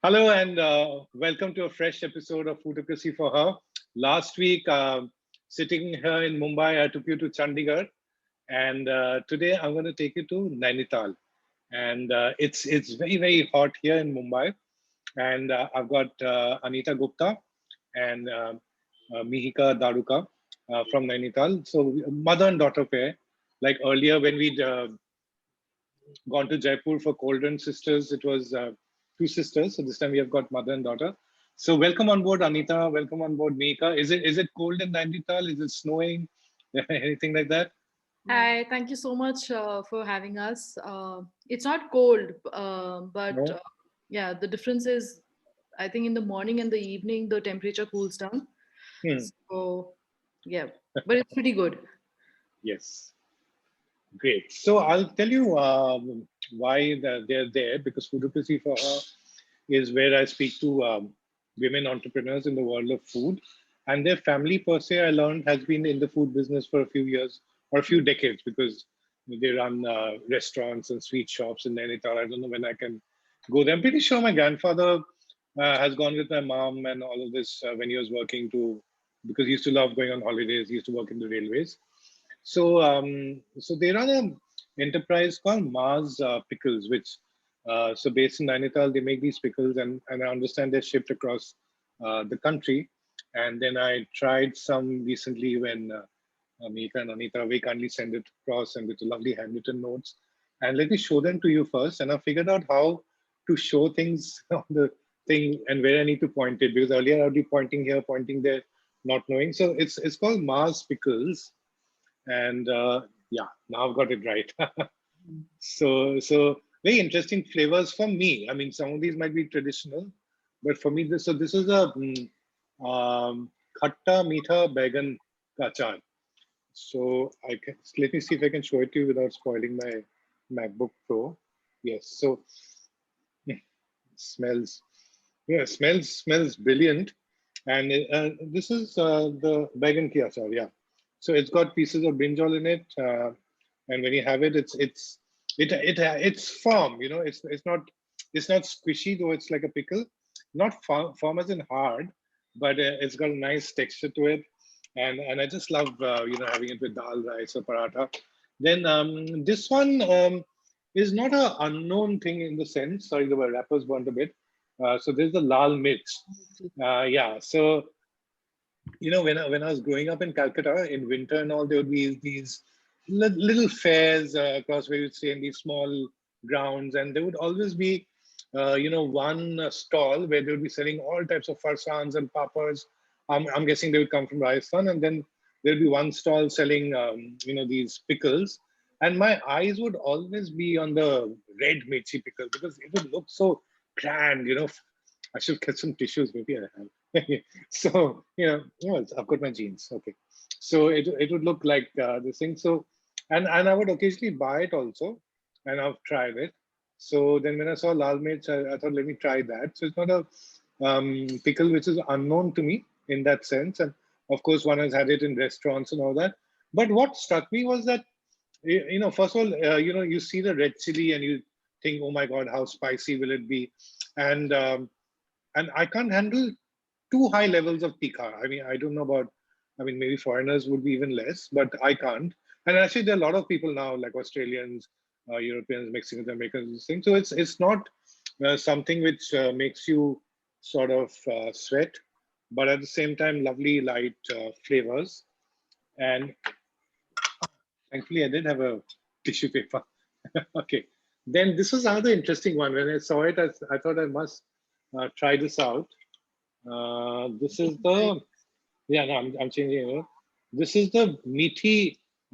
Hello and welcome to a fresh episode of Foodocracy for Her. Last week, sitting here in Mumbai, I took you to Chandigarh, and today I'm going to take you to Nainital. And it's very hot here in Mumbai, and I've got Anita Gupta and Mihika Daruka from Nainital. So mother and daughter pair. Like earlier when we'd gone to Jaipur for Cauldron Sisters. It was two sisters. So this time we have got mother and daughter. So welcome on board, Anita. Welcome on board, Mika. Is it cold in Nainital? Is it snowing? Anything like that? Hi, thank you so much for having us. It's not cold, but No. yeah, the difference is I think in the morning and the evening the temperature cools down. Hmm. So yeah, but it's pretty good. Yes. Great. So I'll tell you why they're there because Foodocracy for Her is where I speak to women entrepreneurs in the world of food. And their family, per se, I learned, has been in the food business for a few years or a few decades because they run restaurants and sweet shops in Nainital. I don't know when I can go there. I'm pretty sure my grandfather has gone with my mom and all of this when he was working because he used to love going on holidays. He used to work in the railways. So they run an enterprise called Mars Pickles, which so based in Nainital, they make these pickles, and I understand they're shipped across the country. And then I tried some recently when Mika and Anita very kindly send it across and with lovely handwritten notes. And let me show them to you first. And I figured out how to show things on the thing and where I need to point it because earlier I'd be pointing here, pointing there, not knowing. So it's called Mars Pickles and yeah, now I've got it right. So very interesting flavors for me. I mean, some of these might be traditional, but for me, this is a khatta meetha baigan ka achar. So I can let me see if I can show it to you without spoiling my MacBook Pro. Yes, so smells yeah, smells brilliant. And this is the baigan ki achar, yeah. So it's got pieces of brinjal in it, and when you have it, it's firm. You know, it's not squishy though. It's like a pickle, not firm as in hard, but it's got a nice texture to it, and I just love having it with dal, rice, or paratha. Then this one is not a unknown thing in the sense. Sorry, the wrappers burnt a bit. So there's the lal mirch. Yeah. So when I was growing up in Calcutta in winter and all, there would be these little fairs across where you'd stay in these small grounds, and there would always be, one stall where they would be selling all types of farsans and papas. I'm guessing they would come from Rajasthan, and then there would be one stall selling, these pickles. And my eyes would always be on the red mirchi pickle because it would look so grand. I should get some tissues. Maybe I have. So I've got my jeans. Okay, so it would look like this thing. So and I would occasionally buy it also, and I've tried it. So then when I saw lal mirch, I thought let me try that. So it's not a pickle which is unknown to me in that sense, and of course one has had it in restaurants and all that. But what struck me was that first of all, you see the red chili and you think, oh my god, how spicy will it be, and I can't handle too high levels of tikha. I mean, I don't know about. I mean, maybe foreigners would be even less, but I can't. And actually, there are a lot of people now, like Australians, Europeans, Mexicans, Americans, this thing. So it's not something which makes you sort of sweat, but at the same time, lovely light flavors. And thankfully, I did have a tissue paper. Okay. Then this was another interesting one. When I saw it, I thought I must try this out. This is the yeah. No, I'm changing it. This is the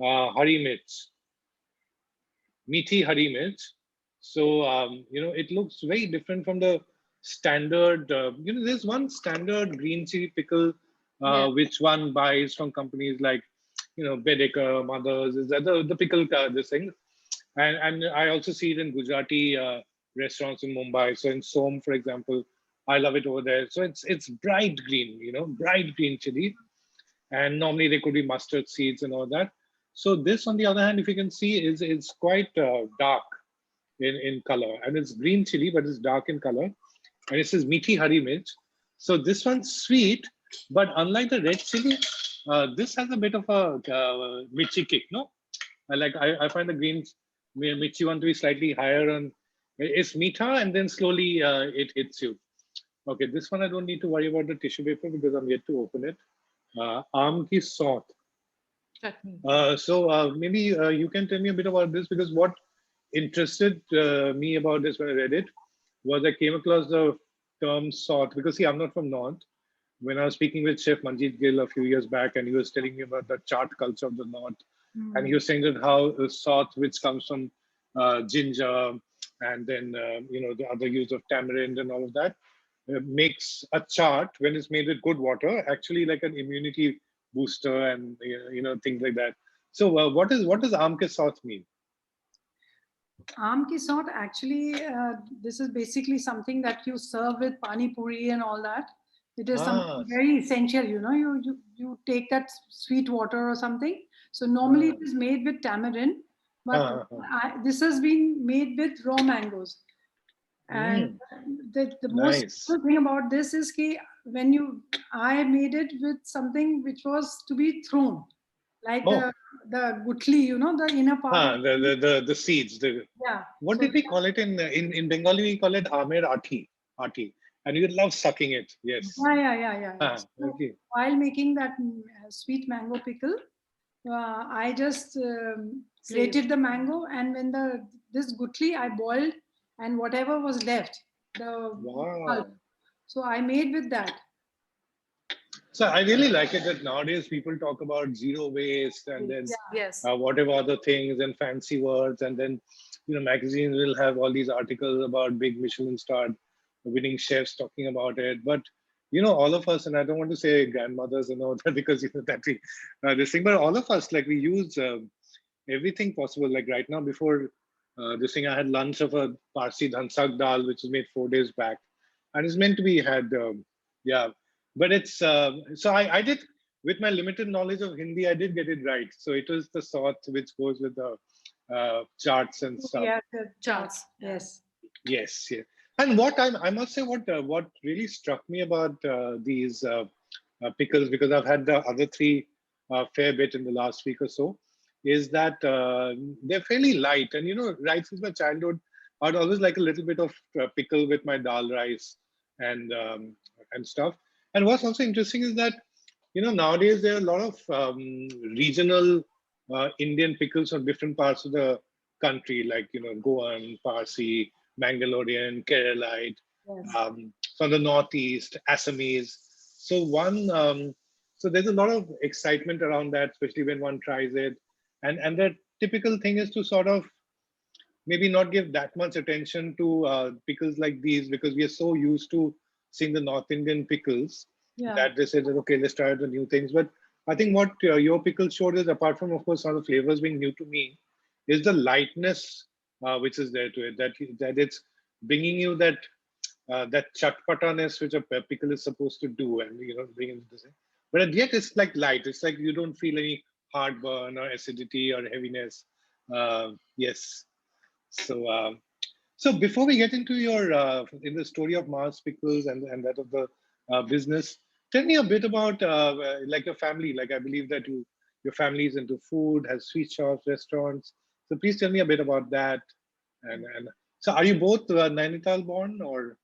hari mirch, meaty hari mirch. So it looks very different from the standard. There's one standard green chili pickle Yeah. which one buys from companies like Bedecker, Mothers. Is that the pickle this thing? And I also see it in Gujarati restaurants in Mumbai. So in Som, for example, I love it over there. So it's bright green, bright green chili, and normally there could be mustard seeds and all that. So this, on the other hand, if you can see, is quite dark in color, and it's green chili, but it's dark in color. and it says Meethi Hari Mirch. So this one's sweet, but unlike the red chili, this has a bit of a mirchi kick, no? I find the green mirchi one to be slightly higher on. It's meetha, and then slowly it hits you. Okay, this one I don't need to worry about the tissue paper because I'm yet to open it. Aam ki sauth. Chutney. So maybe you can tell me a bit about this, because what interested me about this when I read it was I came across the term sauth, because see, I'm not from North. When I was speaking with Chef Manjeet Gill a few years back, and he was telling me about the chaat culture of the North, and he was saying that how sauth, which comes from ginger, and then the other use of tamarind and all of that, makes a chaat, when it's made with good water, actually like an immunity booster, and things like that. So what does aam ke sauth mean? Aam ki sauth, actually, this is basically something that you serve with pani puri and all that. It is something very essential, you take that sweet water or something. So normally it is made with tamarind, but this has been made with raw mangoes. And the most Nice. thing about this is that I made it with something which was to be thrown, like the gutli, the inner part. The seeds. Yeah. What did we call it in Bengali? We call it amer ati, and you love sucking it. Yes. Yeah. So Okay. while making that sweet mango pickle, I just grated the mango, and when this gutli I boiled, and whatever was left, the pulp. So I made with that. So I really like it that nowadays people talk about zero waste, and then Yes. whatever other things and fancy words, and then magazines will have all these articles about big Michelin starred winning chefs talking about it. But all of us, and I don't want to say grandmothers and all that, because that we this thing, but all of us, like, we use everything possible. Like right now, before this thing, I had lunch of a Parsi dhansak dal, which was made 4 days back, and it's meant to be had. Yeah, but it's so I did, with my limited knowledge of Hindi, I did get it right. So it was the sauth which goes with the charts and stuff. Yeah, the charts. Yes. Yes, yeah. And what I must say, what really struck me about these pickles, because I've had the other three fair bit in the last week or so, is that they're fairly light. And right since my childhood, I'd always like a little bit of pickle with my dal rice and stuff. And what's also interesting is that nowadays there are a lot of regional Indian pickles from different parts of the country, like Goan, Parsi, Mangalorean, Keralite, from the Northeast, Assamese. So so there's a lot of excitement around that, especially when one tries it. And the typical thing is to sort of maybe not give that much attention to pickles like these, because we are so used to seeing the North Indian pickles that they said, okay, let's try the new things. But I think what your pickle showed is, apart from, of course, some of the flavors being new to me, is the lightness which is there to it, that it's bringing you that chatpataness which a pickle is supposed to do, and bring into this. But yet it's like light. It's like you don't feel any heartburn or acidity or heaviness. Yes. So before we get into your in the story of Mars Pickles and that of the business, tell me a bit about like your family. Like, I believe that your family is into food, has sweet shops, restaurants. So please tell me a bit about that. And so, are you both Nainital born, or?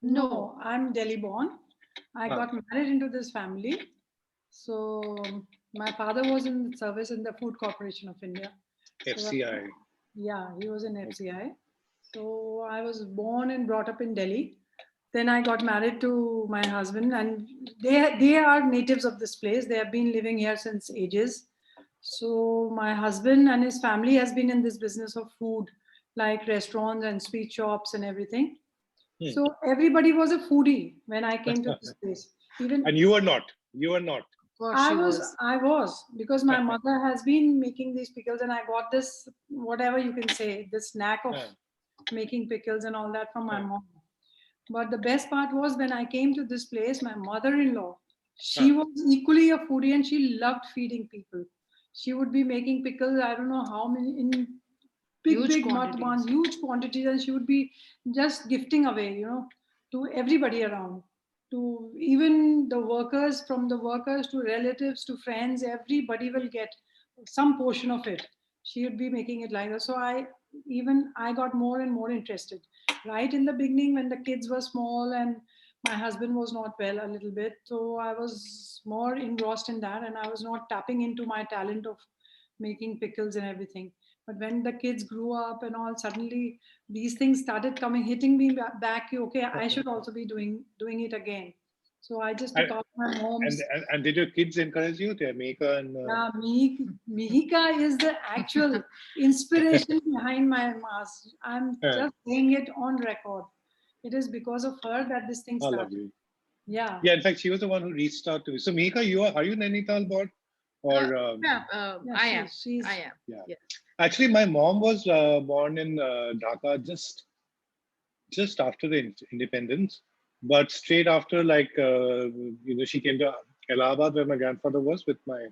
No, I'm Delhi born. I got married into this family. So my father was in service in the Food Corporation of India. FCI. Yeah, he was in FCI. So I was born and brought up in Delhi. Then I got married to my husband, and they are natives of this place. They have been living here since ages. So my husband and his family has been in this business of food, like restaurants and sweet shops and everything. So everybody was a foodie when I came to this place. And you were not. You were not. I was, because my mother has been making these pickles, and I got this, whatever you can say, this knack of making pickles and all that from my mom. But the best part was, when I came to this place, my mother-in-law, she was equally a foodie, and she loved feeding people. She would be making pickles, I don't know how many, in big quantities, and she would be just gifting away, to everybody around, to even the workers, from the workers to relatives to friends, everybody will get some portion of it. She would be making it like that. So I got more and more interested. Right in the beginning, when the kids were small and my husband was not well a little bit, so I was more engrossed in that, and I was not tapping into my talent of making pickles and everything. But when the kids grew up and all, suddenly these things started coming, hitting me back. Okay, I should also be doing it again. So I just took And out my mom's. and did your kids encourage you to make and? Yeah, Mihika is the actual inspiration behind my mask. I'm just saying it on record. It is because of her that this thing Oh, started. lovely. Yeah. Yeah, in fact, she was the one who reached out to me. So, Mihika, are you Nainital born? Or Yeah, Yeah, I am. she's I am. yeah. Yes. Actually, my mom was born in Dhaka just after the independence, but straight after, like she came to Allahabad where my grandfather was with my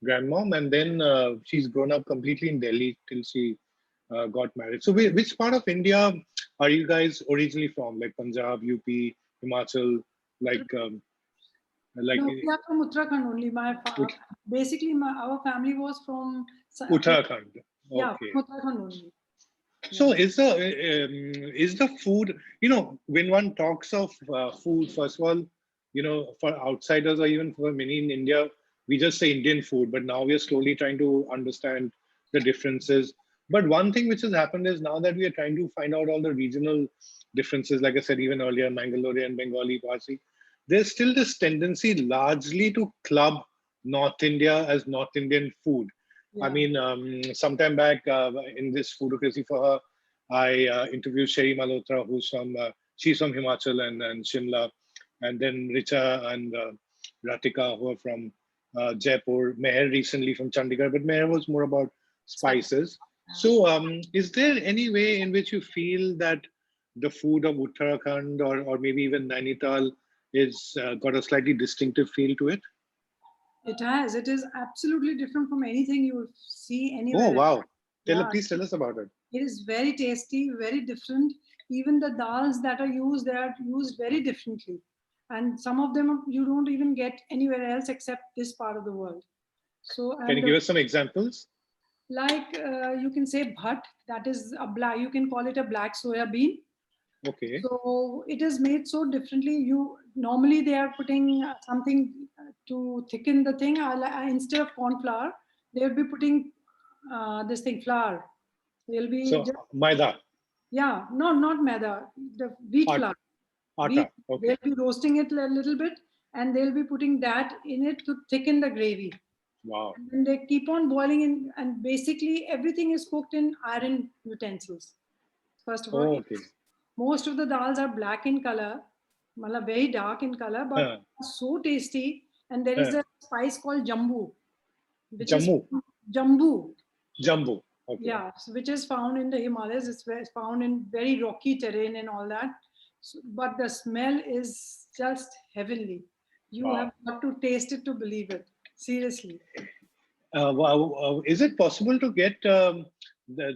grandmom, and then she's grown up completely in Delhi till she got married. So, which part of India are you guys originally from? Like Punjab, UP, Himachal, like like No, we are from Uttarakhand only. Basically, our family was from Uttarakhand? yeah, Okay. from Uttarakhand only. So Yeah. is the food, when one talks of food, first of all, for outsiders or even for many in India, we just say Indian food, but now we are slowly trying to understand the differences. But one thing which has happened is now that we are trying to find out all the regional differences, like I said even earlier, Mangalorean, Bengali, Parsi, there's still this tendency largely to club North India as North Indian food. I Yeah. mean, sometime back in this Foodocracy for her, I interviewed Sherry Malhotra, she's from Himachal and Shimla, and then Richa and Ratika, who are from Jaipur, Meher recently from Chandigarh, but Meher was more about spices. So, is there any way in which you feel that the food of Uttarakhand or maybe even Nainital is got a slightly distinctive feel to it? It has. It is absolutely different from anything you will see anywhere Oh, else. wow. Yeah, Please tell us about it. it is very tasty, very different. Even the dals that are used, they are used very differently. And some of them you don't even get anywhere else except this part of the world. So, Can you and give us some examples? like you can say bhat, that is a black, you can call it a black soya bean. Okay. So it is made so differently. You normally they are putting something to thicken the thing. Instead of corn flour, they will be putting this thing flour. They'll be So just, maida, yeah, no, not maida, the wheat art, flour. Wheat. atta. Okay. They'll be roasting it a little bit, and they'll be putting that in it to thicken the gravy. Wow. And then they keep on boiling in, and basically everything is cooked in iron utensils. First of all, Oh, okay. most of the dals are black in color, very dark in color, but Huh. so tasty. And there is Huh. a spice called jambu, which is Jammu, jambu. Jambu. Okay. Yeah, which is found in the Himalayas. It's found in very rocky terrain and all that. But the smell is just heavenly. You have Wow. got to taste it to believe it. Seriously. Wow. Is it possible to get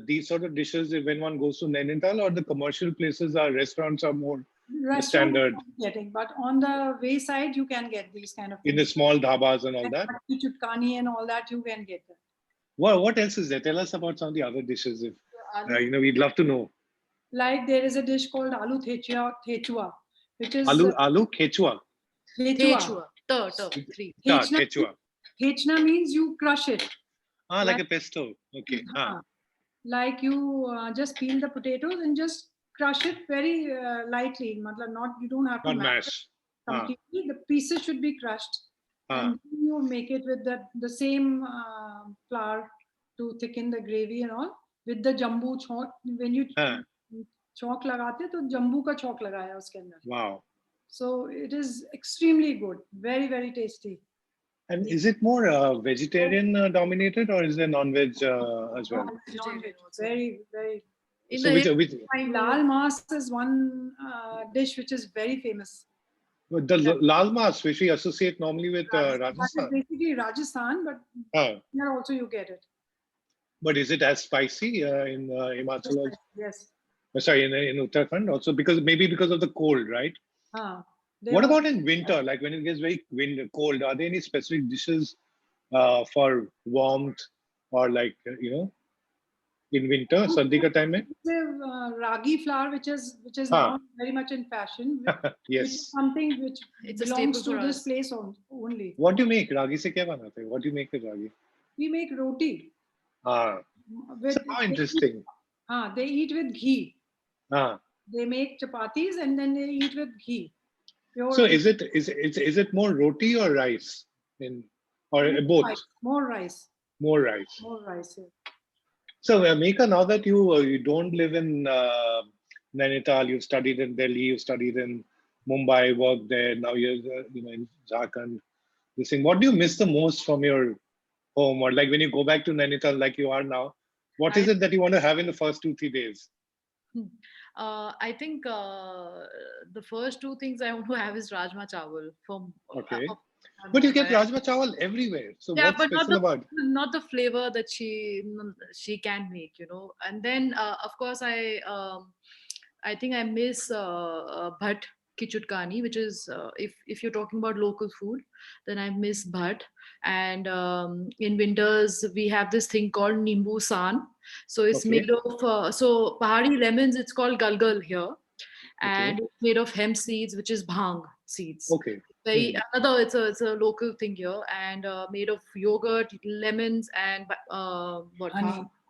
these sort of dishes when one goes to Nainital, or the commercial places are restaurants are more Restaurant is standard not getting, but on the wayside you can get these kind of in the things. small dhabas and all Like that? Chutki Chutkani and all that, you can get them. What else is there? Tell us about some of the other dishes. If we'd love to know. Like there is a dish called aloo thechua, which is Alu Quechua. thechua. Three. Thechna, Quechua. thechna means you crush it. Like a pesto. Okay. Like you just peel the potatoes and just crush it very lightly. Not, you don't have to Not mash it mash. completely. The pieces should be crushed, and you make it with the same flour to thicken the gravy and all, with the jambu chok. When you चौक लगाते तो जम्बू का चौक लगाया उसके अंदर. Wow. So it is extremely good, very very tasty. And is it more vegetarian dominated, or is there non-veg as well? Non-veg, very very. So which Lal mas is one dish which is very famous. the lal mas, which we associate normally with That is Rajasthan. basically Rajasthan, but here also you get it. But is it as spicy in Himachal? Yes. Sorry, in Uttarakhand also, because maybe because of the cold, right? Ah, they What also- about in winter? Like when it gets very cold, are there any specific dishes for warmth or like, in winter, sardi ka time mein? Ragi flour, which is Ah, now very much in fashion, which is yes. something which It's a belongs staple to for this us. place only. What do you make? Ragi se kya banate? What do you make with ragi? We make roti Ah, with so how interesting. they eat with ghee. Ah, They make chapatis and then they eat with ghee. so Pure ghee. is it more roti or rice in or both? More rice. More rice. More rice. Yeah. So, Meka, now that you don't live in Nainital, you've studied in Delhi, you studied in Mumbai, worked there. Now you're in Jharkhand. This thing. What do you miss the most from your home, or like when you go back to Nainital, like you are now? What is it that you want to have in the first 2-3 days? I think the first two things I want to have is Rajma Chawal from. Okay, from but you get Mumbai. Rajma Chawal everywhere. So Yeah, what's but special about? not the flavor that she can make, And then of course I think I miss bhat ki chutkani, which is if you're talking about local food, then I miss bhat. And in winters we have this thing called nimbu san. So it's Okay. made of so pahadi lemons. It's called galgal here, Okay. and it's made of hemp seeds, which is bhang seeds. Okay. Very another. It's a local thing here, and made of yogurt, lemons, and what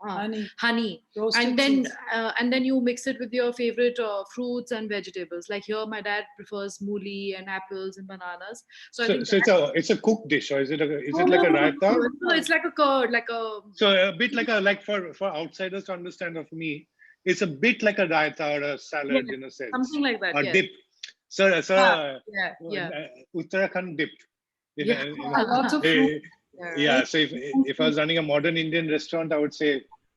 Honey. honey. Roasted And then seeds. you mix it with your favorite fruits and vegetables. Like here, my dad prefers mooli and apples and bananas. So I So, think it's a cooked dish, or is it no, like a no, raita? no, it's like a curd, like a So a bit like for outsiders to understand, or for me, it's a bit like a raita or a salad Yeah, in a sense, something like that. a Yes. dip. So Yeah. Uttarakhand dip. Yeah. Lots of fruit. Yeah. So if I was running a modern Indian restaurant, I would say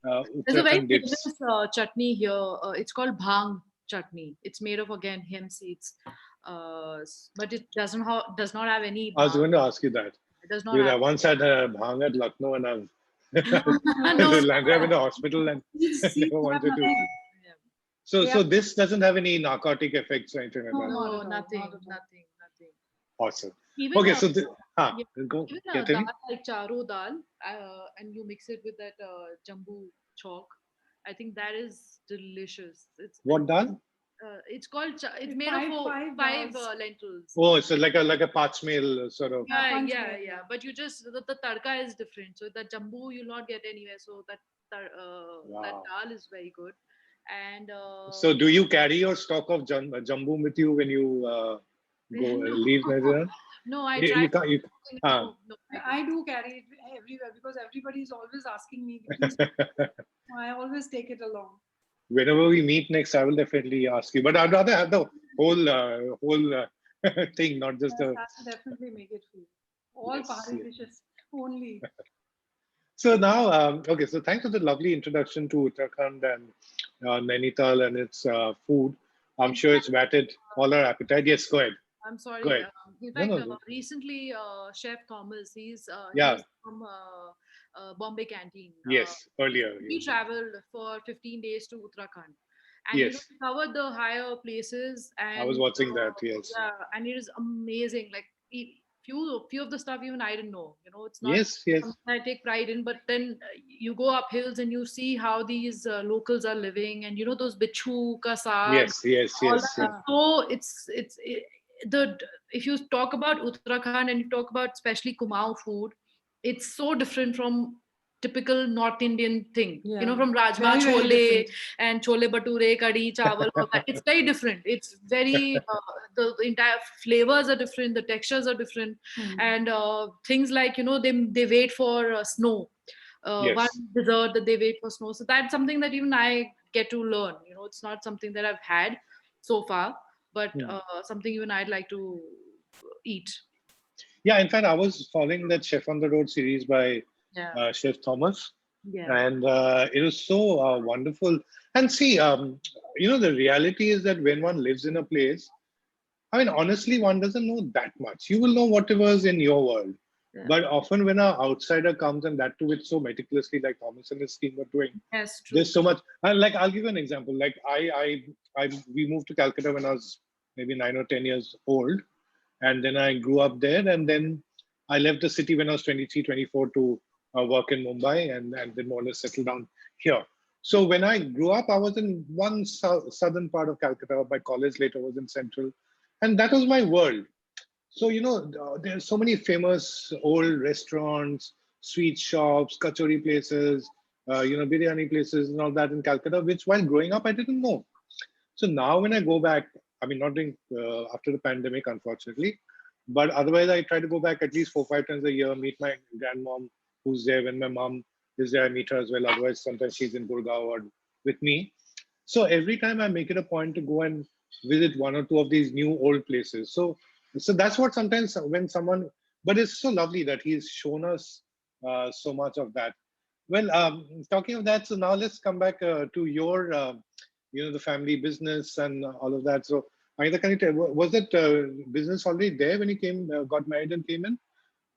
There's a very Uttarakhand dips. famous chutney here. It's called bhang chutney. It's made of again hemp seeds, but it does not have any I was bhang. going to ask you that. It does not Because I have. once had bhang at Lucknow, and I've No. landed up in the hospital and Seeds never wanted to. nothing. Yeah. So this doesn't have any narcotic effects or anything like No, that. not at No, all, nothing, not at all. nothing. Awesome. Even Okay, so go. even Yeah, a tell dal me. like charo dal, and you mix it with that jambu chalk. I think that is delicious. What dal? It's called. It's made Five- of five five dals. lentils. Oh, it's like a parch meal sort of. Yeah, punch yeah, meal, yeah. yeah. But you just the tadka is different. So the jambu you'll not get anywhere. So that Wow. dal is very good. And So do you carry your stock of jambu with you when you go leave Nigeria? no, I You tried. can't. No, I do carry it everywhere because everybody is always asking me. Please, I always take it along. Whenever we meet next, I will definitely ask you. But I'd rather have the whole thing, not just Yes, the. I will definitely make it for you. All Yes, Pahari yes. dishes only. So now, okay. So thanks for the lovely introduction to Uttarakhand and Nainital and its food. I'm sure it's whetted all our appetite. Yes, go ahead. I'm sorry. Go ahead. In No, fact, no. recently, Chef Thomas, he's Yeah. from Bombay Canteen. Yes, earlier. He Yes. traveled for 15 days to Uttarakhand, and Yes. he covered the higher places. And I was watching that. Yes. yeah, and it is amazing. Like few of the stuff even I didn't know. It's not Yes. Yes. something I take pride in. But then you go up hills and you see how these locals are living, and those bichu ka saag, Yes. Yes. all Yes. that. So if you talk about Uttarakhand and you talk about especially Kumaon food, it's so different from typical North Indian thing. Yeah. From rajma, Very, very chole, different. and chole bhature, kadhi, chawal, all that. It's very different. It's very the entire flavors are different, the textures are different, and things like they wait for snow. Yes. One dessert that they wait for snow. So that's something that even I get to learn. It's not something that I've had so far, but something even I'd like to eat. Yeah. In fact, I was following that Chef on the Road series by Yeah. Chef Thomas. Yeah. And it was so wonderful. And see, the reality is that when one lives in a place, I mean, honestly, one doesn't know that much. You will know whatever's in your world. Yeah. But often when an outsider comes, and that too, it's so meticulously, like Thomas and his team were doing. Yes, true. There's so much. And like, I'll give you an example. Like we moved to Calcutta when I was maybe 9 or 10 years old, and then I grew up there, and then I left the city when I was 23, 24 to work in Mumbai, and then more or less settled down here. So when I grew up, I was in one southern part of Calcutta. My college later was in central, and that was my world. So, there's so many famous old restaurants, sweet shops, kachori places, biryani places and all that in Calcutta, which while growing up, I didn't know. So now when I go back, I mean, not during after the pandemic, unfortunately, but otherwise I try to go back at least 4, 5 times a year, meet my grandmom who's there. When my mom is there, I meet her as well. Otherwise, sometimes she's in Gurgaon or with me. So every time I make it a point to go and visit one or two of these new old places. So that's what sometimes when someone, but it's so lovely that he's shown us so much of that. Well, talking of that, so now let's come back to your, the family business and all of that. So, Anita, can you tell, was that business already there when you got married and came in?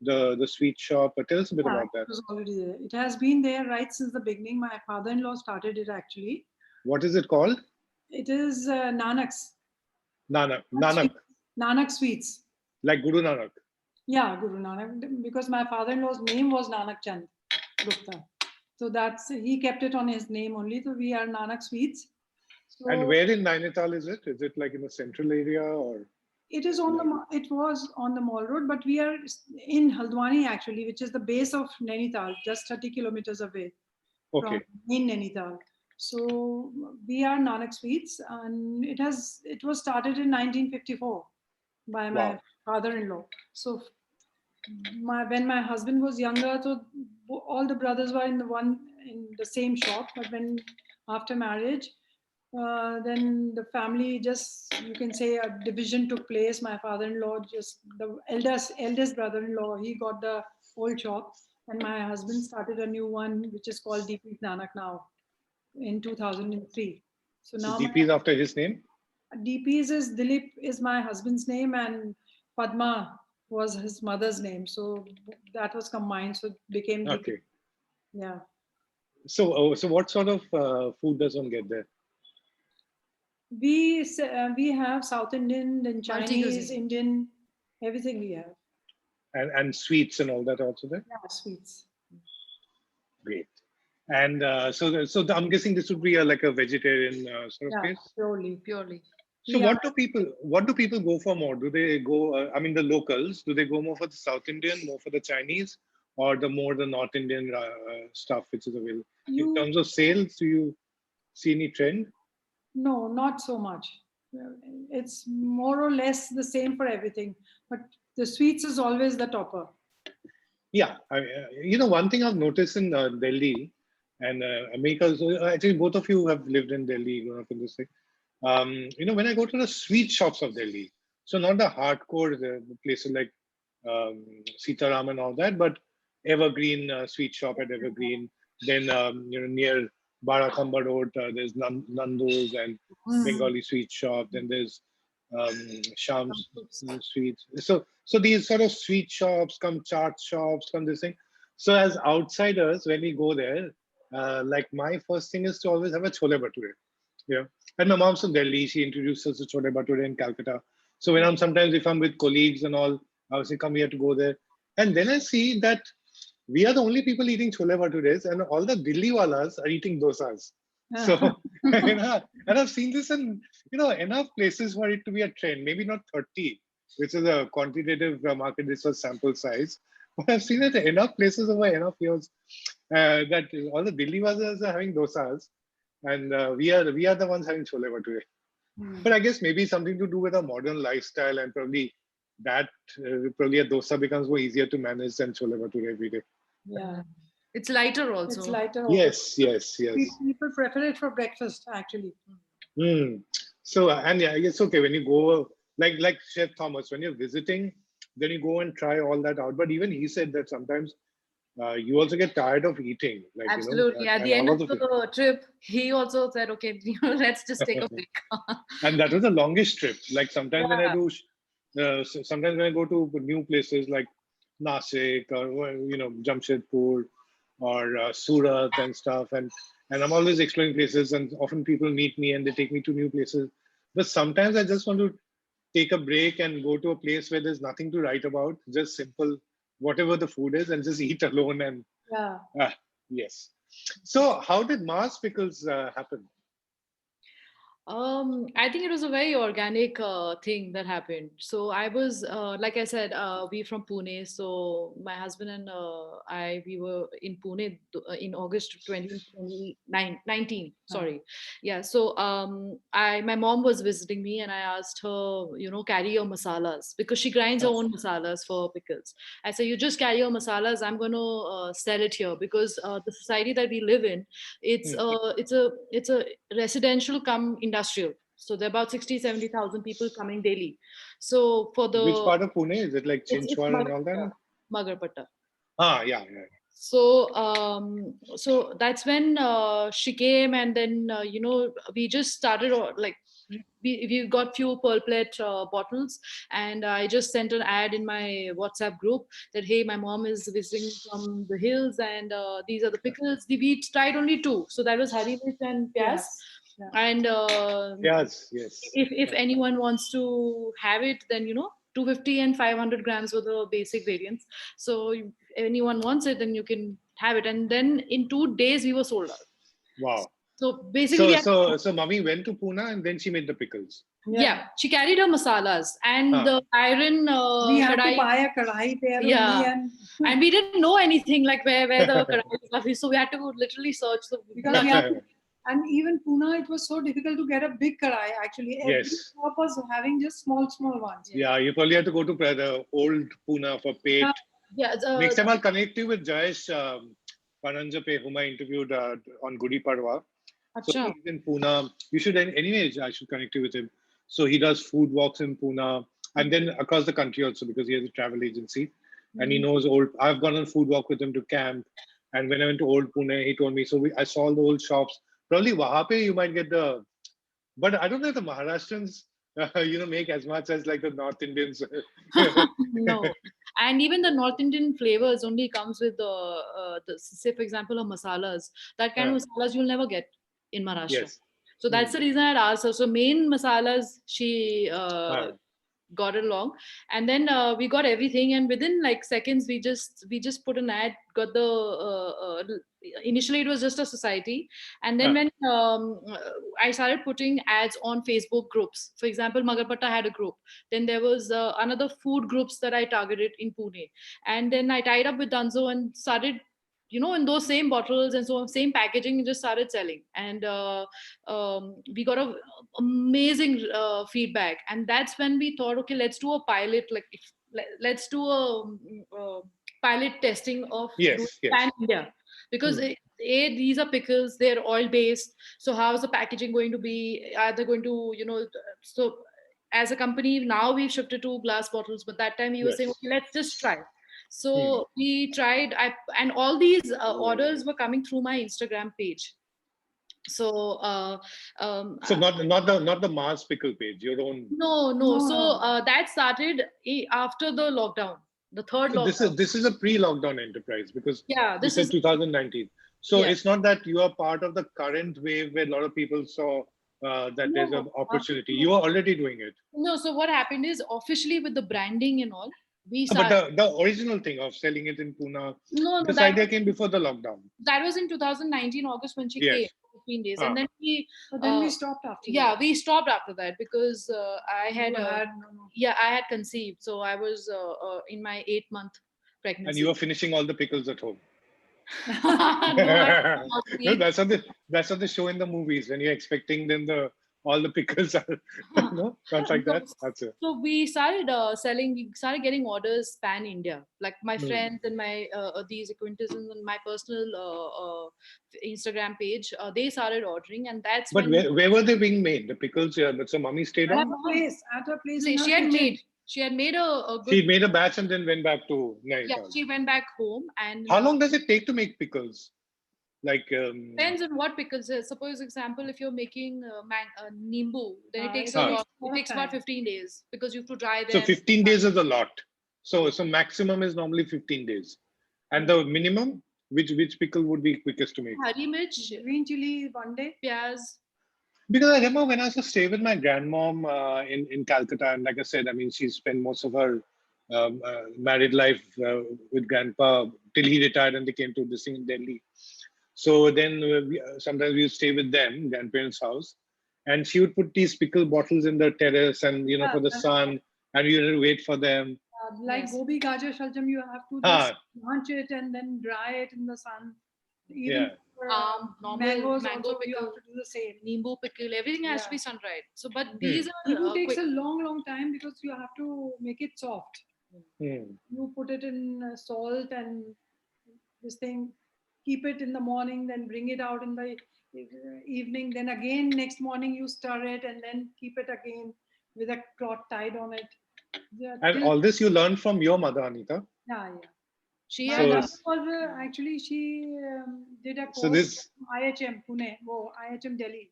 The sweet shop. Tell us a bit Yeah, about that. it was already there. It has been there right since the beginning. My father-in-law started it actually. What is it called? It is Nanak's. Nanak, Nanak Sweets. like Guru Nanak. Yeah, Guru Nanak, because my father-in-law's name was Nanak Chand Gupta. So he kept it on his name only. So we are Nanak Sweets. So And where in Nainital is it? Is it like in the central area or? it was on the Mall Road, but we are in Haldwani actually, which is the base of Nainital, just 30 kilometers away Okay. from main Nainital. So we are Nanak Sweets, and it was started in 1954 by my Wow. father-in-law. So when my husband was younger, so all the brothers were in the same shop. But when after marriage, then the family just, you can say, a division took place. My father-in-law, just the eldest brother-in-law, he got the old shop, and my husband started a new one which is called DP Nanak now in 2003. So So now DP is after his name? DP's is Dilip is my husband's name, and Padma was his mother's name. So that was combined, so it became DP. Okay. Yeah. So what sort of food does one get there? We have South Indian, then Chinese, Multi-cuisine. Indian, everything we have. And sweets and all that also there? Yeah, sweets. Great. And so I'm guessing this would be like a vegetarian sort of Yeah, place. purely. So Yeah. what do people go for more? Do they go? I mean, the locals. Do they go more for the South Indian, more for the Chinese, or the North Indian stuff which is available? In terms of sales, do you see any trend? No, not so much. It's more or less the same for everything, but the sweets is always the topper. Yeah, one thing I've noticed in Delhi and America. So actually, both of you have lived in Delhi, grown up in this thing. When I go to the sweet shops of Delhi, so not the hardcore places like Sitaram and all that, but Evergreen sweet shop at Evergreen. Then near Barathamba Road, there's Nando's and Bengali sweet shop. Then there's Sham's sweets. So these sort of sweet shops, come chaat shops, come this thing. So as outsiders, when we go there, like my first thing is to always have a chole bhature. Yeah. And my mom's from Delhi. She introduced us to chole bhature in Calcutta. So when if I'm with colleagues and all, I would say, come here to go there. And then I see that we are the only people eating chole bhatures, and all the Delhi walas are eating dosas. So, and I've seen this in, enough places for it to be a trend, maybe not 30, which is a quantitative market research sample size. But I've seen it in enough places over enough years that all the Delhi walas are having dosas, and we are the ones having chole bhature. But I guess maybe something to do with a modern lifestyle, and probably a dosa becomes more easier to manage than chole bhature every day. Yeah. It's lighter also. It's lighter. Yes. People prefer it for breakfast, actually. So, and yeah, it's okay when you go, like Chef Thomas, when you're visiting, then you go and try all that out. But even he said that sometimes you also get tired of eating. Like, Absolutely. At the end of the trip, he also said, okay, let's just take a break. And that was the longest trip. Like sometimes when I do, sometimes when I go to new places, like Nasik or Jamshedpur or Surat and stuff, and I'm always exploring places, and often people meet me and they take me to new places. But sometimes I just want to take a break and go to a place where there's nothing to write about, just simple, whatever the food is, and just eat alone. And Yeah. yes. So, how did Mars Pickles happen? I think it was a very organic thing that happened. So I was, like I said, we from Pune. So my husband and we were in Pune in August 2019. 19, sorry. Yeah. So my mom was visiting me and I asked her, carry your masalas because she grinds her own masalas for pickles. I said, you just carry your masalas. I'm going to sell it here because the society that we live in, it's a residential come industrial. So there are about 60,000-70,000 people coming daily. So for Which the part of Pune is it? Like it's Chinchwad and all that? Magarpatta. Yeah, yeah. So that's when she came, and then we just started like we got few pearl plate bottles, and I just sent an ad in my WhatsApp group that hey, my mom is visiting from the hills, and these are the pickles. We tried only two, so that was Hari Mirch and Pyaz. Yes. Yeah. And Yes. if anyone wants to have it, then 250 and 500 grams were the basic variants. So if anyone wants it, then you can have it. And then in 2 days we were sold out. Wow. So basically, So mommy went to Pune and then she made the pickles. yeah, she carried her masalas and the iron. We had to buy a kadai there only, and we didn't know anything like where the kadai is. So we had to literally search the because we had to. And even Pune, it was so difficult to get a big kadai. Actually, every shop was having just small ones. Yeah, you probably have to go to the old Pune for Pate. Yeah. Next time I'll connect you with Jayesh Pananjape, whom I interviewed on Gudi Padwa. So he's in Pune. You should, anyways, I should connect you with him. So he does food walks in Pune and then across the country also because he has a travel agency and he knows I've gone on food walk with him to camp. And when I went to old Pune, he told me, so I saw all the old shops. Probably Wahape, you might get but I don't know if the Maharashtrians, make as much as like the North Indians. No. And even the North Indian flavors only comes with say for example, of masalas. That kind of masalas you'll never get in Maharashtra. Yes. So that's the reason I'd asked her. So main masalas, she got it along, and then we got everything, and within like seconds we just put an ad, got the initially it was just a society, and then when I started putting ads on Facebook groups. For example, Magarpatta had a group, then there was another food groups that I targeted in Pune, and then I tied up with Dunzo and started in those same bottles and so same packaging, and just started selling. And we got a amazing feedback, and that's when we thought, okay, let's do a pilot, let's do a pilot testing of pan India, because these are pickles, they're oil based, so how is the packaging going to be? Are they going to so as a company now we've shifted to glass bottles, but that time we were saying, okay, let's just try. So we tried, and all these orders were coming through my Instagram page. So so not the Mars Pickle page, your own. No. So that started after the lockdown, the third lockdown. This is a pre-lockdown enterprise because this is 2019. So it's not that you are part of the current wave where a lot of people saw that there's an opportunity. You are already doing it. No. So what happened is, officially with the branding and all, but the original thing of selling it in Pune, this idea came before the lockdown. That was in 2019 August when she came, 15 days, and then we stopped after. Yeah, we stopped after that because I had conceived, so I was in my 8-month pregnancy. And you were finishing all the pickles at home. No, that's what they show in the movies when you're expecting them all the pickles are not like that. That's it. So we started selling. We started getting orders pan India. Like my friends and my these acquaintances on my personal Instagram page, they started ordering, and that's. But where were they being made? The pickles. So mommy stayed at her place. She had made. She had made a good. She made a batch and then went back to Nainital. Yeah, she went back home. And how long does it take to make pickles? Like depends on what pickles. Suppose example, if you're making nimbu, then it takes a lot. It takes about 15 days because you have to dry them. So 15 days is a lot. So maximum is normally 15 days. And the minimum, which pickle would be quickest to make? Hari mirch, Green chili 1 day. pyaz. Because I remember when I used to stay with my grandmom in Calcutta, and like I said, I mean, she spent most of her married life with grandpa till he retired and they came to this thing in Delhi. So then sometimes we would stay with them, grandparents' house, and she would put these pickle bottles in the terrace and, you know, for the sun, and we would wait for them. Like Yes. gobi, gajar, shaljam, you have to Ah. just blanch it and then dry it in the sun. Even Yeah. for, Normal mangoes mango also, you have pickle. to do the same. Nimbu pickle, everything has to be Yeah. sun dried. So, but these are It takes quick. a long time because you have to make it soft. Hmm. You put it in salt and this thing, keep it in the morning, then bring it out in the evening. Then again, next morning you stir it and then keep it again with a cloth tied on it. Yeah, And all this you learned from your mother, Anita. yeah. She My So mother it's- was actually she did a So course this- from IHM Pune, IHM Delhi.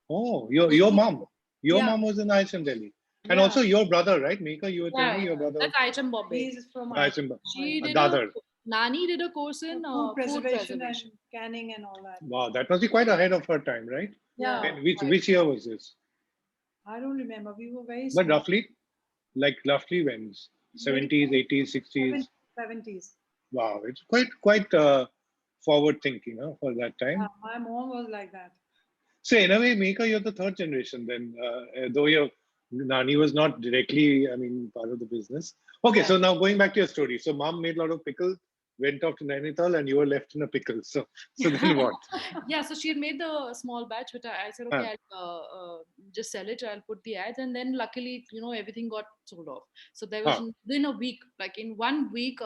Oh, your mom. Your Yeah. mom was in IHM Delhi. And Yeah. also your brother, right? Mika, you were telling me your brother. That's IHM Bombay. He's from IHM. She did Dadar. Nani did a course in food preservation food and canning and all that. Wow, that must be quite ahead of her time, right? Yeah. Then which year was this? I don't remember. We were very But small. roughly when? 70s, 80s, 60s. 70s. Wow, it's quite forward thinking, huh, for that time. Yeah, my mom was like that. So in a way, Mika, you're the third generation then, though your Nani was not directly, I mean, part of the business. Okay, Yeah. so now going back to your story. So mom made a lot of pickle, went off to Nainital, and you were left in a pickle. So then what? Yeah, so she had made the small batch, but I said, okay, I'll just sell it. I'll put the ads, and then luckily, everything got sold off. So there was within a week, like in 1 week,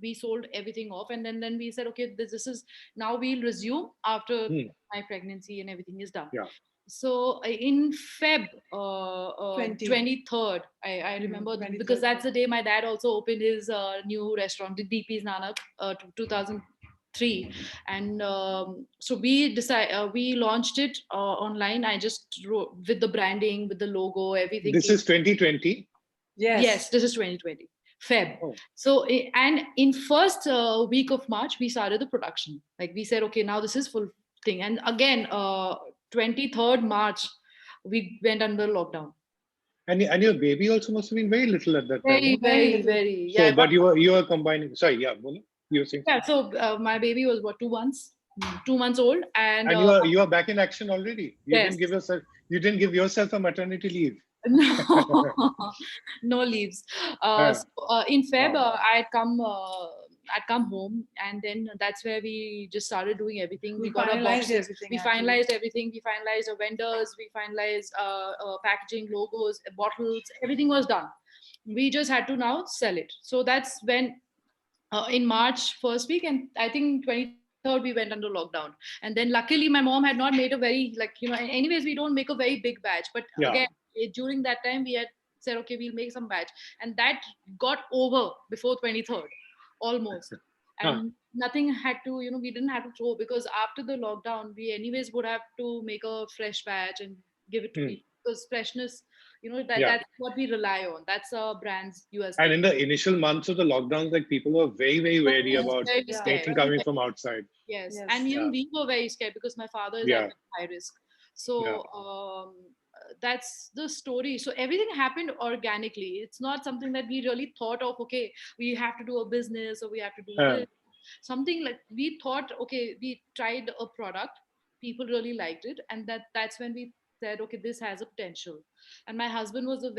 we sold everything off, and then we said, okay, this is now we'll resume after my pregnancy and everything is done. Yeah. So in Feb 23rd, I remember 23rd. because that's the day my dad also opened his new restaurant, the DP's Nanak, 2003, and so we launched it online. I just wrote with the branding, with the logo, everything. This is 2020. Yes, this is 2020 Feb. Oh. So and in first week of March we started the production. Like we said, okay, now this is full thing, and again 23rd March we went under lockdown. And your baby also must have been very little at that time. Very So, yeah. but you were combining. Sorry, yeah, Bola, you were saying. Yeah, so my baby was what 2 months, 2 months old, and you are back in action already. Yes. You didn't give yourself a maternity leave. no leaves. In Feb, I'd come home, and then that's where we just started doing everything. We got our finalized boxes. everything, We actually. finalized everything. We finalized the vendors. We finalized packaging, logos, bottles. Everything was done. We just had to now sell it. So that's when in March first week, and I think 23rd we went under lockdown. And then luckily my mom had not made a very anyways we don't make a very big batch, but again during that time we had said, okay, we'll make some batch, and that got over before 23rd almost. And nothing had to, we didn't have to throw, because after the lockdown we anyways would have to make a fresh batch and give it to people, because freshness, that's what we rely on. That's a brand's USP. And in the initial months of the lockdowns, like people were very, very wary about very scared. anything coming from outside. Yes. Yes. And even we were very scared because my father is at high risk. So that's the story. So everything happened organically. It's not something that we really thought of, okay, we have to do a business or we have to do this. Something like we thought, okay, we tried a product, people really liked it, and that's when we said, okay, this has a potential. And my husband was a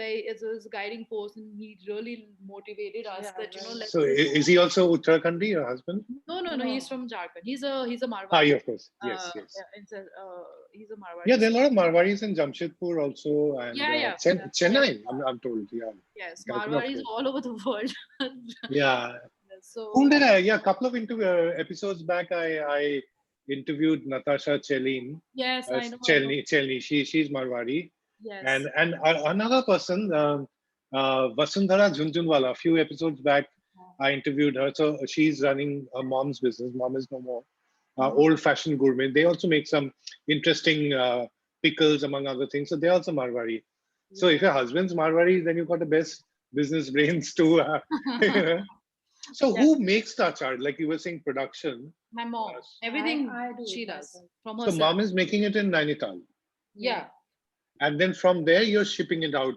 guiding force, and he really motivated us that let's So is he also Uttarakhandi, your husband? No, he's from Jharkhand. He's a Marwari. Ah, yeah, of course. Yes. He's a Marwari. Yeah, there are a lot of Marwaris in Jamshedpur also, and Chennai, I'm told. Yeah. Yes, Marwaris all over the world. Yeah. So a couple of episodes back, I interviewed Natasha Chelin. Yes, I know. Chelni. She's Marwari. Yes. And another person, Vasundhara Jhunjhunwala. A few episodes back, I interviewed her. So she's running her mom's business. Mom is no more. Old-fashioned gourmet. They also make some interesting pickles, among other things. So they're also Marwari. So if your husband's Marwari, then you've got the best business brains to. You know. So Yeah. who makes the achar? Like you were saying, production. My mom, Yes. everything I do she it does myself. from So herself. mom is making it in Nainital, Yeah. and then from there you're shipping it out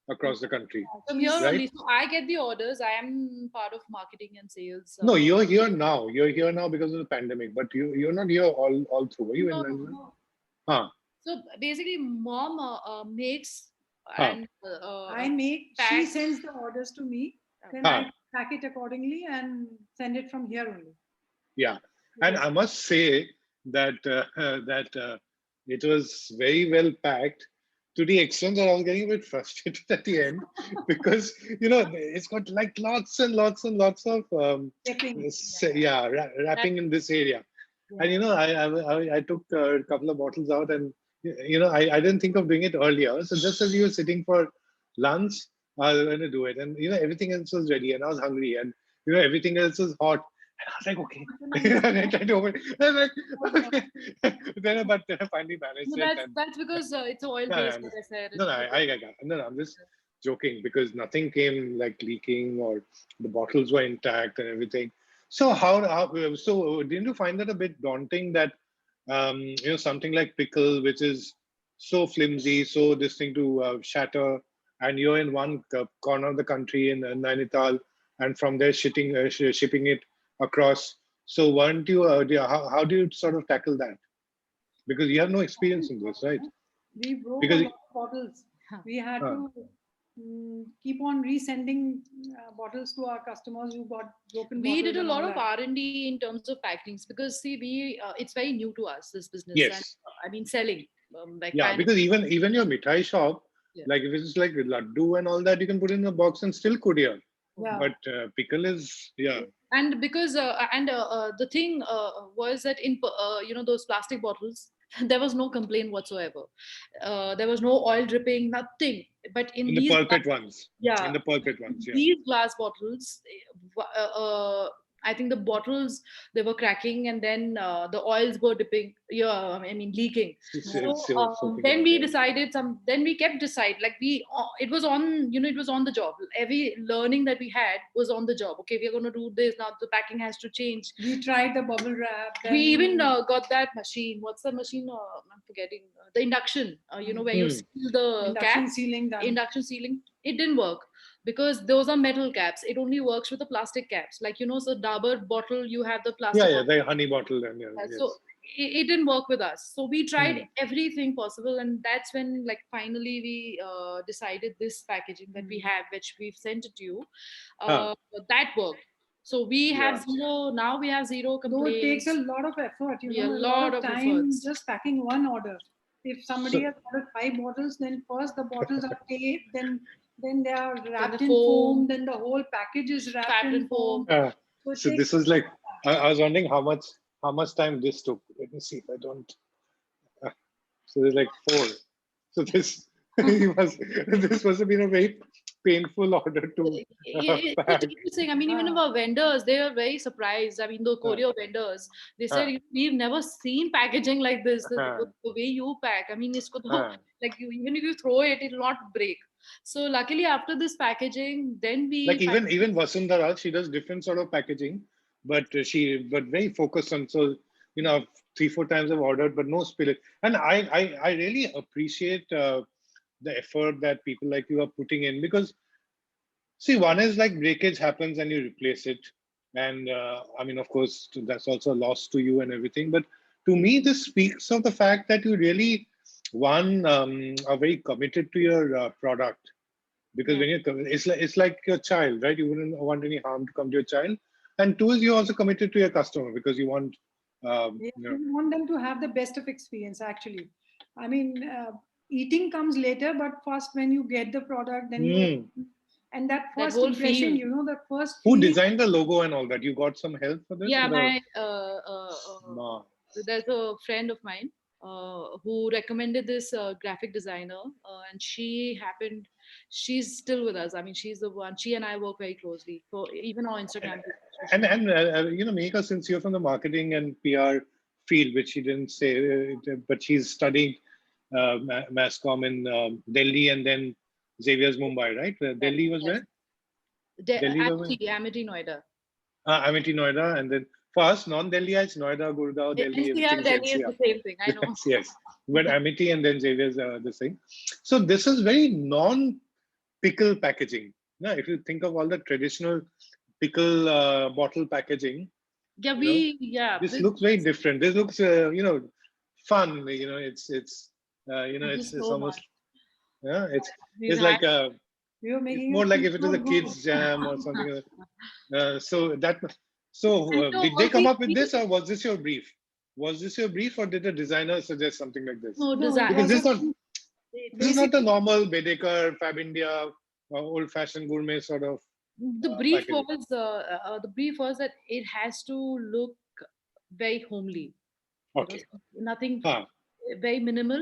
across the country, From here right? only. So I get the orders. I am part of marketing and sales. No, you're here now. You're here now because of the pandemic, but you're not here all through. Are you in No, Nainital? no. Huh. So basically, mom makes Huh. and I make, she pack. sends the orders to me, then Huh. I pack it accordingly and send it from here only. Yeah, and I must say that it was very well packed to the extent that I was getting a bit frustrated at the end because it's got like lots and lots and lots of Shipping. wrapping in this area. And Yeah. I took a couple of bottles out, and I didn't think of doing it earlier. So just as you were sitting for lunch, I was going to do it, and everything else was ready, and I was hungry, and everything else was hot. And I was like, okay. And I tried to open it. I was like, okay. But then I finally managed No, it. And that's because it's oil based, like I said. no, I'm just joking because nothing came like leaking or the bottles were intact and everything. So so didn't you find that a bit daunting that something like pickle, which is so flimsy, so this thing to shatter, and you're in one corner of the country in Nainital, and from there shipping it across. So weren't you? How do you sort of tackle that? Because you have no experience in this, right? We broke Because a lot of bottles. Huh. We had Huh. to keep on resending bottles to our customers who got broken We bottles. did a and lot all of that. R&D in terms of packagings because see, it's very new to us, this business. And yes, I mean selling, like yeah, kind because even your mithai shop, Yeah. like if it's like laddu and all that, you can put it in a box and still courier. Yeah. But pickle is and because the thing was that in those plastic bottles there was no complaint whatsoever. There was no oil dripping, nothing. But in in the these pulpit ones. yeah In the pulpit ones, yeah. these glass bottles, I think the bottles, they were cracking, and then the oils were dipping, yeah, I mean leaking. So Soaking then wet, we yeah. decided then we kept decide, like it was on, it was on the job. Every learning that we had was on the job. Okay, we're going to do this now, the packing has to change. We tried the bubble wrap. We even then got that machine. What's the machine? I'm forgetting. The induction. Where you Hmm. seal the induction cap. sealing done. Induction sealing. It didn't work because those are metal caps. It only works with the plastic caps. Like so Dabur bottle, you have the plastic. Yeah, the honey bottle and yes. So it didn't work with us. So we tried Hmm. everything possible, and that's when, like, finally we decided this packaging that we have, which we've sent it to you. Huh. That worked. So we Yeah. have zero now. We have zero Though it takes complaints. a lot of effort, Yeah, a lot of time efforts. just packing one order. If somebody So- has ordered 5 bottles, then first the bottles are taped, then they are wrapped the in foam. foam, then the whole package is wrapped in foam. So, it So takes this is like I was wondering how much time this took. Let me see if I don't. So there's like 4. So this this must have been a very painful order to It's pack. interesting. I mean, even our vendors, they were very surprised. I mean, the courier vendors, they said, we've never seen packaging like this. The way you pack. I mean, like even if you throw it, it'll not break. So luckily, after this packaging, then we Like even Vasundhara, she does different sort of packaging, but very focused on. So 3-4 times I've ordered, but no spillage. And I really appreciate the effort that people like you are putting in, because see, one is like breakage happens and you replace it, and I mean, of course, that's also a loss to you and everything. But to me, this speaks of the fact that you really are very committed to your product. Because when it's like your child, right? You wouldn't want any harm to come to your child. And 2 is you're also committed to your customer because you want we want them to have the best of experience, actually. I mean, eating comes later, but first when you get the product, then you and that first whole impression, feel. the first Who feeling. designed the logo and all that? You got some help for this? Yeah, or my no. there's a friend of mine who recommended this graphic designer, and she's still with us. I mean, she's the one. She and I work very closely for even on Instagram. And Mehika, since you're from the marketing and PR field, which she didn't say, but she's studying mass comm in Delhi and then Xavier's Mumbai, right? Delhi was where? Delhi women. Amity, Noida. Amity, Noida, and then for us, non-Delhi, it's Noida, Gurgaon, Delhi, NCR, everything's Delhi is NCR. the same thing. I know. Yes, yes. But Amity and then Xavier's the same. So this is very non-pickle packaging. Now, if you think of all the traditional pickle bottle packaging, Yeah, this this looks very different. This looks, fun. thank you It's so much. almost, yeah, We've it's had like You're it's making more us like feel if it is so a good. kids jam or something. So and did they come up with we this, or was this your brief? Was this your brief, or did the designer suggest something like this? no No, it Because design. was a this is not the basically. normal Bedecker, Fab India, old-fashioned gourmet sort of packaging. The brief was that it has to look very homely. Okay. Nothing Huh, very minimal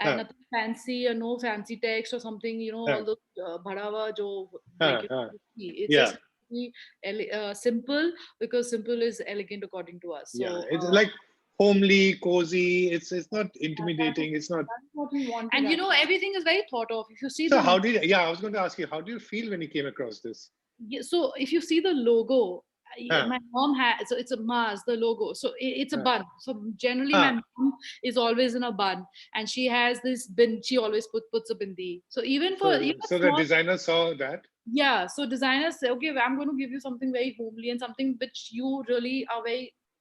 and huh, nothing fancy or no fancy text or something. huh, All those bhadawa jo huh, like huh. it's Yeah, just really simple because simple is elegant according to us. yeah. So It's like homely, cozy. It's not That is, intimidating. It's not. that's what we wanted and actually. everything is very thought of. If you see So the how did? Yeah, I was going to ask you, how do you feel when you came across this? so if you see the logo, Huh, my mom has, so it's a Mars, the logo. So it's a huh, bun. So generally my huh. mom is always in a bun and she has this bin, she always puts a bindi. So even for So, even so the small, designer saw that. yeah. So designers say, okay, I'm going to give you something very homely and something which you really are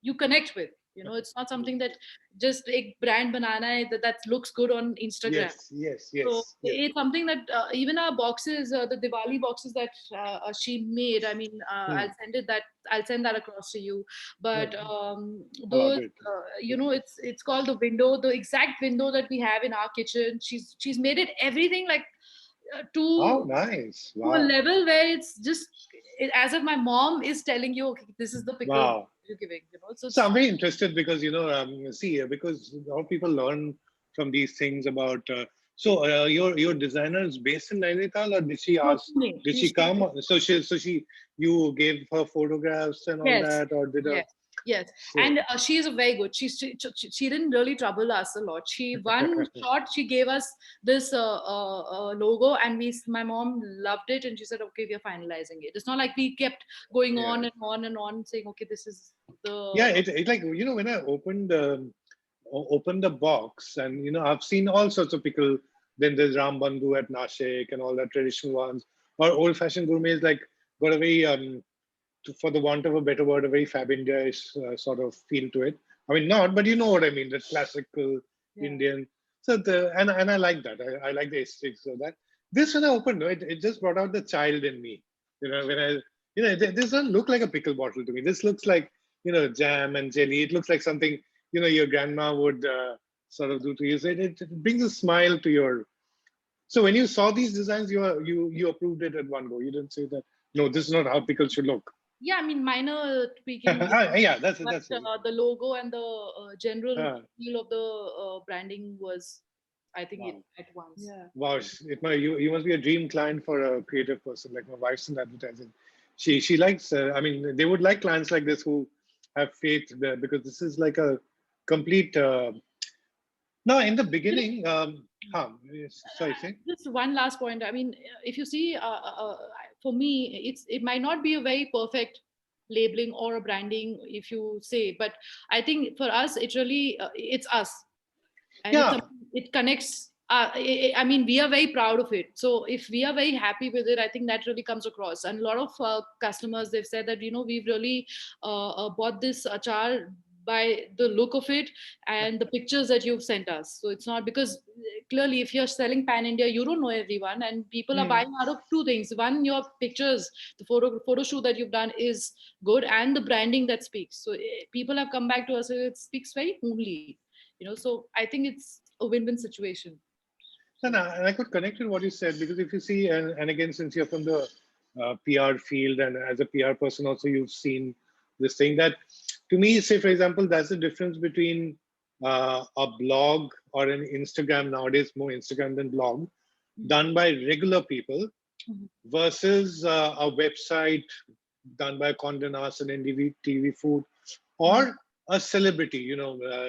you connect with. It's not something that just a brand banana hai that looks good on Instagram. Yes, yes, So yes, yes. it's something that even our boxes, the Diwali boxes that she made. I mean, Hmm, I'll send that across to you. But hmm. I'll those, order it. it's called the window, the exact window that we have in our kitchen. She's made it everything like Oh, to nice. a Wow. level where it's just as if my mom is telling you, okay, this is the pickle Wow. you're giving. So So it's I'm very interested because, see, because a lot of people learn from these things about. Your designer is based in Nainital, or did she no, ask? Pune. Did she She's come? You gave her photographs and all Yes, that, or did a yes, yes. so? And she is very good. She didn't really trouble us a lot. She one shot she gave us this logo, and my mom loved it, and she said, "Okay, we are finalizing it." It's not like we kept going Yeah, on and on and on saying, "Okay, this is yeah. the It like when I opened the box, and I've seen all sorts of pickle. Then there's Ram Bandhu at Nashik and all the traditional ones, or old-fashioned gourmets like got a very for the want of a better word, a very Fab India-ish sort of feel to it. I mean, not, but you know what I mean, the classical Yeah. Indian. So and I like that. I like the aesthetics of that. This when I opened, it just brought out the child in me. When this doesn't look like a pickle bottle to me. This looks like jam and jelly. It looks like something your grandma would sort of do to you. So it brings a smile to your. So when you saw these designs, you approved it at one go. You didn't say that no, this is not how pickle should look. yeah. I mean, minor tweaking, Yeah, that's it. but That's it. the logo and the general Uh, feel of the branding was, I think, it wow. at once. Yeah. Wow. You must be a dream client for a creative person. Like my wife's in advertising. She likes. I mean, they would like clients like this who have faith there, because this is like a complete. No, in the beginning. Sorry, say. Just one last point. I mean, if you see, for me, it might not be a very perfect labeling or a branding, if you say, but I think for us, it really it's us, and Yeah. it connects. I mean, we are very proud of it. So if we are very happy with it, I think that really comes across. And a lot of customers, they've said that we've really bought this achar by the look of it and the pictures that you've sent us. So it's not because clearly, if you're selling pan India, you don't know everyone, and people are Hmm. buying out of two things. One, your pictures, the photo shoot that you've done is good, and the branding that speaks. So people have come back to us, and it speaks very homely. So I think it's a win-win situation. And So I could connect with what you said, because if you see, and again, since you're from the PR field, and as a PR person also, you've seen this thing that, to me, say for example, that's the difference between a blog or an Instagram nowadays, more Instagram than blog, done by regular people Mhm. versus a website done by Condé Nast and NDTV Food, Mhm. or a celebrity,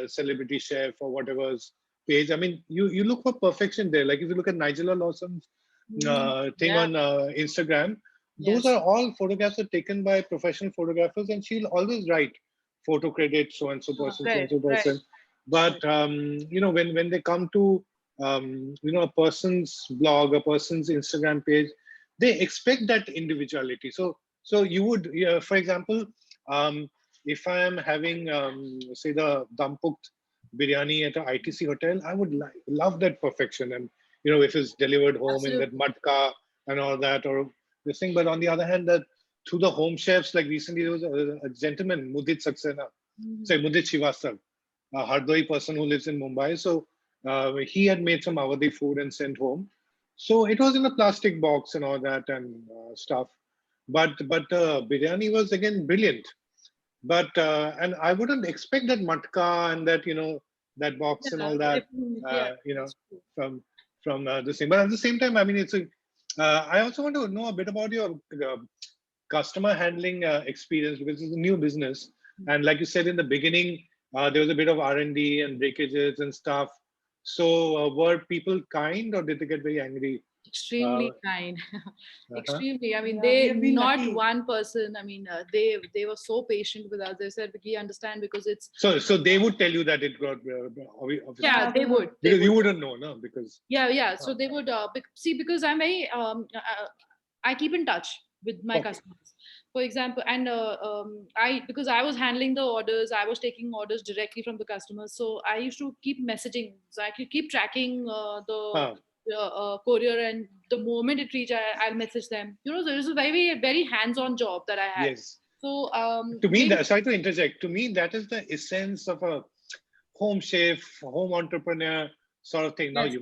celebrity chef or whatever's page. I mean, you look for perfection there. Like if you look at Nigella Lawson's Mhm. thing Yeah. on Instagram, those Yes. are all photographs are taken by professional photographers, and she'll always write photo credit, so and so person, so and Right. so Right. person. But when they come to a person's blog, a person's Instagram page, they expect that individuality. So you would, yeah, for example, if I am having say the Dampuk biryani at a ITC hotel, I would love that perfection, and if it's delivered home in that Absolutely. matka and all that, or this thing. But on the other hand, that through the home chefs, like recently there was a gentleman, Mudit Saxena, Mhm. sorry, Mudit Srivastav, a Hardoi person who lives in Mumbai. So he had made some Awadhi food and sent home. So it was in a plastic box and all that and stuff. But biryani was again brilliant. But and I wouldn't expect that matka and that that box and Yeah. all that Yeah. you know That's true. from this thing. But at the same time, I mean, it's a. I also want to know a bit about your customer handling experience, because it's a new business, and like you said in the beginning, there was a bit of R&D and breakages and stuff. So were people kind, or did they get very angry? Uh, Extremely kind. uh-huh. Extremely. I mean, Yeah, we they have been not lucky. one person. I mean, they were so patient with us. They said, "We understand because it's." So they would tell you that it got obviously, Yeah, Yeah, they would. They because would. you wouldn't know, no, because Yeah, yeah. uh, So they would see, because I'm very I keep in touch with my okay, customers. For example, and I because I was handling the orders, I was taking orders directly from the customers. So I used to keep messaging. So I could keep tracking the huh, courier, and the moment it reach, I'll message them. So this is a very very hands-on job that I had. yes. So To me, they that, sorry to interject. To me, that is the essence of a home chef, home entrepreneur sort of thing. Now yes.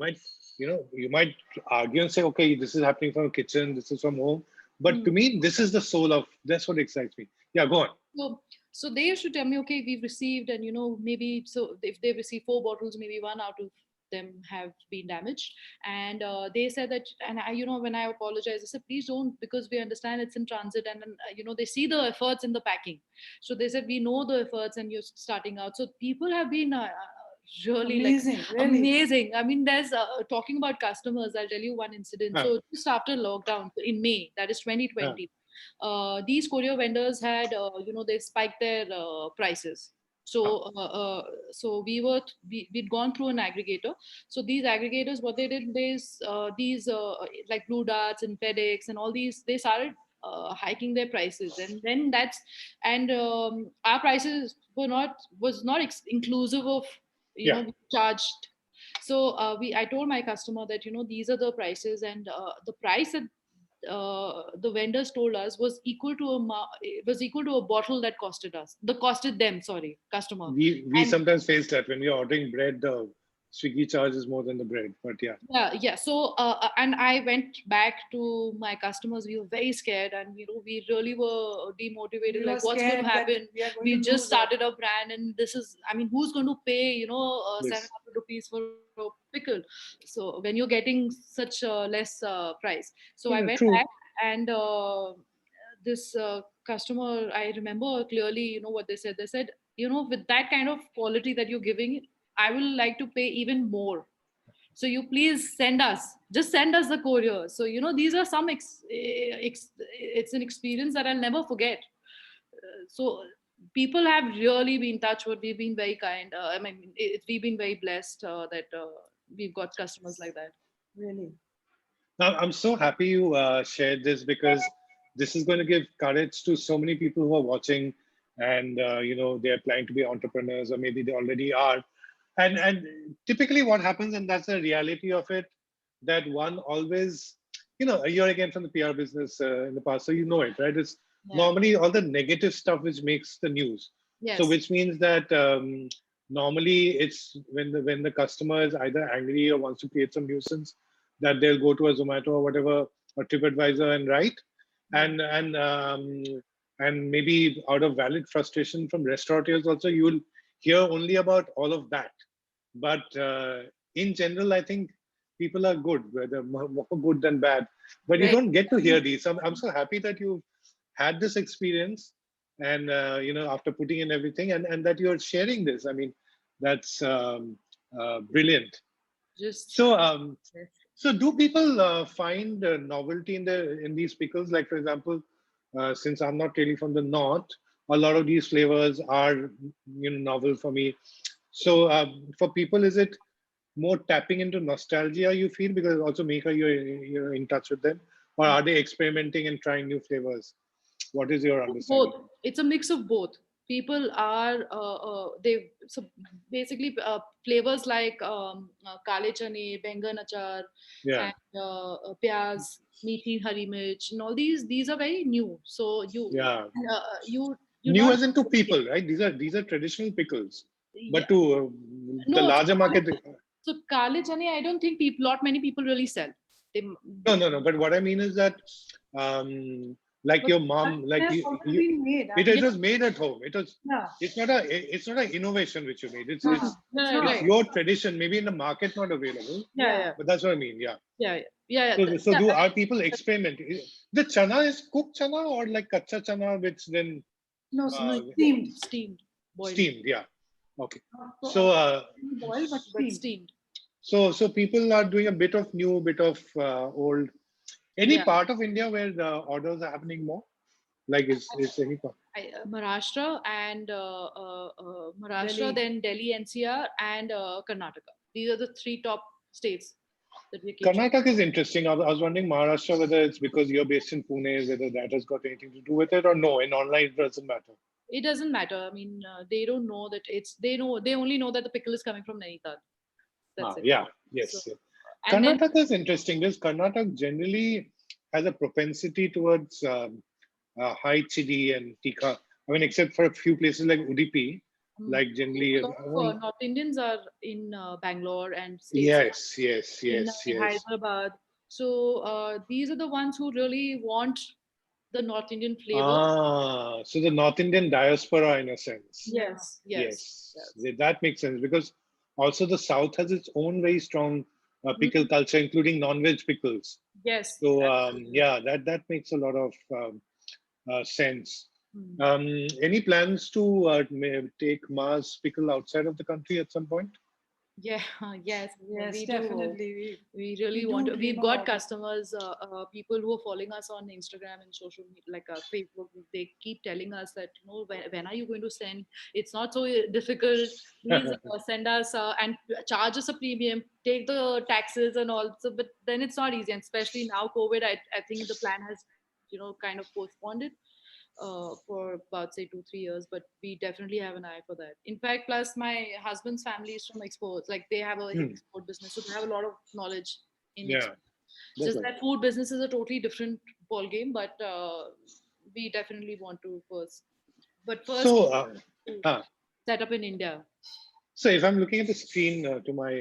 you might argue and say, okay, this is happening from a kitchen, this is from home. But to Hmm. me, this is the soul of. That's what excites me. Yeah, go on. So they used to tell me, okay, we've received, and maybe so if they receive 4 bottles, maybe one out of them have been damaged. And they said that, and when I apologize, I said, please don't, because we understand it's in transit, and they see the efforts in the packing. So they said, we know the efforts, and you're starting out. So people have been really like Amazing, really. amazing. I mean, there's talking about customers. I'll tell you one incident. Huh, So just after lockdown in May, that is huh, 2020, these courier vendors had they spiked their prices. huh. So we'd gone through an aggregator. So these aggregators, what they did is these like Blue Darts and FedEx and all these, they started hiking their prices. And then our prices was not inclusive of Yeah, we charged. So I told my customer that these are the prices, and the price that the vendors told us was equal to a bottle that costed them, sorry, customer. we And sometimes face that when we're ordering bread, the Swiggy charges more than the bread. But yeah, yeah, yeah. So and I went back to my customers. We were very scared, and we really were demotivated, We were like what's going to scared that happen. we are going to We just lose it. started a brand, and this is, I mean, who's going to pay 700 yes, rupees for a pickle, so when you're getting such a less price. So I went true. back, and this customer, I remember clearly, what they said, with that kind of quality that you're giving, I will like to pay even more. So you please just send us the courier. So these are some it's an experience that I'll never forget. So people have really been touched wood. We've been very kind. I mean, we've been very blessed that we've got customers like that. Really. Now, I'm so happy you shared this, because this is going to give courage to so many people who are watching, and they're planning to be entrepreneurs, or maybe they already are. And typically, what happens, and that's the reality of it, that one always, you're again from the PR business in the past, so you know it, right? It's Yeah. normally all the negative stuff which makes the news. So, Yes. which means that normally it's when the customer is either angry or wants to create some nuisance, that they'll go to a Zomato or whatever, or TripAdvisor, and write, Yeah. and maybe out of valid frustration from restaurateurs also, you'll hear only about all of that. But in general, I think people are good, whether more good than bad. But you Right. don't get to hear these. I'm so happy that you've had this experience, and after putting in everything, and that you're sharing this. I mean, that's brilliant. Just So, yes. So do people find novelty in these pickles? Like for example, since I'm not really from the north, a lot of these flavors are novel for me. So for people, is it more tapping into nostalgia you feel because also maker you're in touch with them, or are they experimenting and trying new flavors? What is your understanding? Both. It's a mix of both. People are they so basically flavors like kale chane, bengan achar, Yeah, and pyaz, meethi hari mirch, and all these are very new. So yeah. you New not as into people, right? These are traditional pickles, but yeah, to the no. larger market. So kale chane, I don't think lot many people really sell. They, No, no, no. But what I mean is that, um, like But your that mom, like has already been made. I it mean, yeah, was made at home. It was. yeah. It's not an innovation which you made. It's No, it's it's no, not. it's right. your tradition. Maybe in the market not available, Yeah, Yeah. yeah, but that's what I mean. Yeah. yeah, yeah, yeah. So Yeah, do I are people experiment? The chana is cooked chana or like kacha chana, which then No, no, uh, steamed. steamed, boiled, steamed? Yeah. Okay. Not So boiled, but but steamed. steamed. so people are doing a bit of new, bit of old. Any Yeah. part of India where the orders are happening more? Like is any part? Maharashtra and Maharashtra, Delhi. then Delhi NCR, and Karnataka. These are the three top states that we're catering. Karnataka is interesting. I was wondering Maharashtra whether it's because you're based in Pune, whether that has got anything to do with it or no. In online, it doesn't matter. It doesn't matter. I mean, they don't know that it's. They only know that the pickle is coming from Nainital. That's it. Yeah, So, yes. Yes. and then Karnataka is interesting because Karnataka generally has a propensity towards high chili and tikka. I mean, except for a few places like Udupi, like a generally. lot of North Indians are in Bangalore and states Yes, yes, in yes, yes. Hyderabad. So these are the ones who really want the North Indian flavor. So the North Indian diaspora, in a sense. Yeah. Yes, yes, Yes, yes. that makes sense because also the South has its own very strong pickle Mhm. culture, including non-veg pickles. Yes, So absolutely. yeah, that makes a lot of sense. Hmm. Any plans to take Mars pickle outside of the country at some point? Yeah, yes, Yes, we do. definitely. We really We want do to. dream We've got about it. customers, people who are following us on Instagram and social media, like Facebook. They keep telling us that when are you going to send? It's not so difficult. Please send us and charge us a premium. Take the taxes and all. So, but then it's not easy, and especially now COVID. I think the plan has kind of postponed it for about say 2-3 years, but we definitely have an eye for that. In fact, plus my husband's family is from exports, like they have a Hmm, export business, so they have a lot of knowledge in yeah, export. that's Just right. that food business is a totally different ball game, but we definitely want to first So, to uh, set up in India. so if I'm looking at the screen to my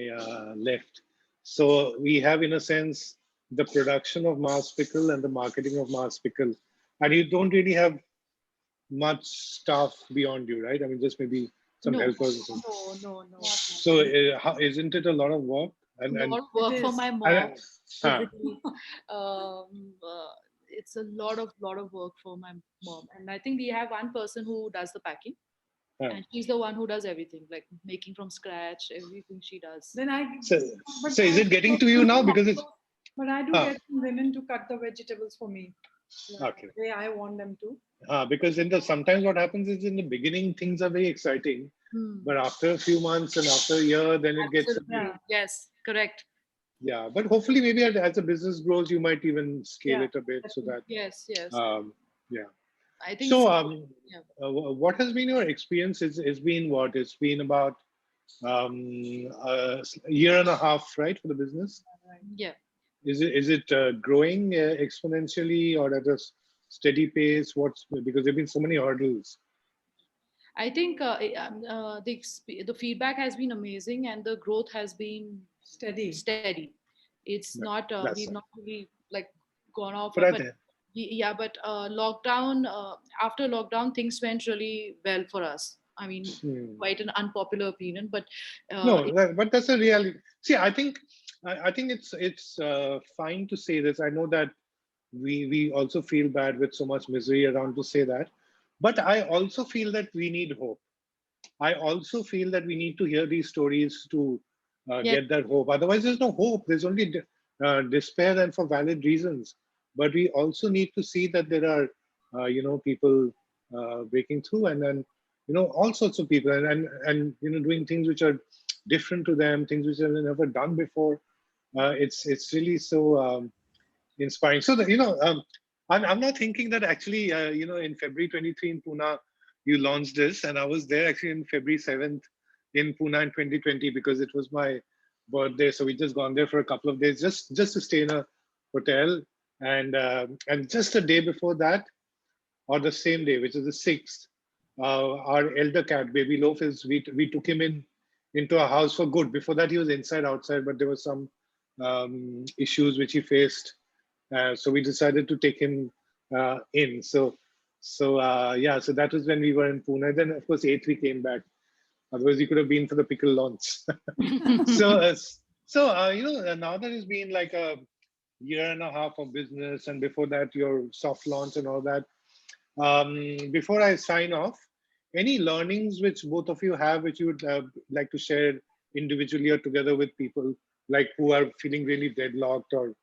left, so we have in a sense the production of Mars pickle and the marketing of Mars pickle, and you don't really have much staff beyond you, right? I mean, just maybe some No, helpers or something. no. Not So, isn't it a lot of work? A And lot of It work for is. my and mom. huh. Physically. um, uh, it's a lot of work for my mom, and I think we have one person who does the packing, Huh. and she's the one who does everything, like making from scratch, everything she does. Then I, So, but so is I, it getting to you now? Because it's but I do huh, get some women to cut the vegetables for me. okay. The way I want them to. Because sometimes what happens is in the beginning things are very exciting, Hmm. but after a few months and after a year, then it gets a bit, Absolutely. Yeah. Yes, correct. yeah. But hopefully, maybe as the business grows, you might even scale Yeah. it a bit so that Yes. yeah. I think So yeah. what has been your experience? It's been what? It's been about a year and a half, right, for the business. Yeah. Is it growing exponentially or at a steady pace? What's because there've been so many hurdles. I think the feedback has been amazing, and the growth has been Steady. steady. It's Yeah, not that's we've right. not really like gone off, But I but think yeah, but lockdown after lockdown things went really well for us. I mean, hmm. quite an unpopular opinion, but No, but that's a reality. See, I think it's fine to say this. I know that we also feel bad with so much misery around to say that, but I also feel that we need hope. I also feel that we need to hear these stories to yes, get that hope. Otherwise, there's no hope. There's only despair and for valid reasons. But we also need to see that there are, people breaking through, and then, all sorts of people, and doing things which are different to them, things which they've never done before. It's really so inspiring. So that, I'm not thinking that actually, in February 23 in Pune, you launched this, and I was there actually in February 7th in Pune in 2020 because it was my birthday. So we just gone there for a couple of days just to stay in a hotel, and just a day before that, or the same day, which is the 6th, our elder cat, Baby Loaf, we took him into a house for good. Before that, he was inside, outside, but there were some issues which he faced. So we decided to take him in. Yeah, so that was when we were in Pune. Then, of course, 8th we came back. Otherwise, we could have been for the pickle launch. Now that it's been like a year and a half of business, and before that, your soft launch and all that. Before I sign off, any learnings which both of you have, which you would like to share individually or together with people, like who are feeling really deadlocked, or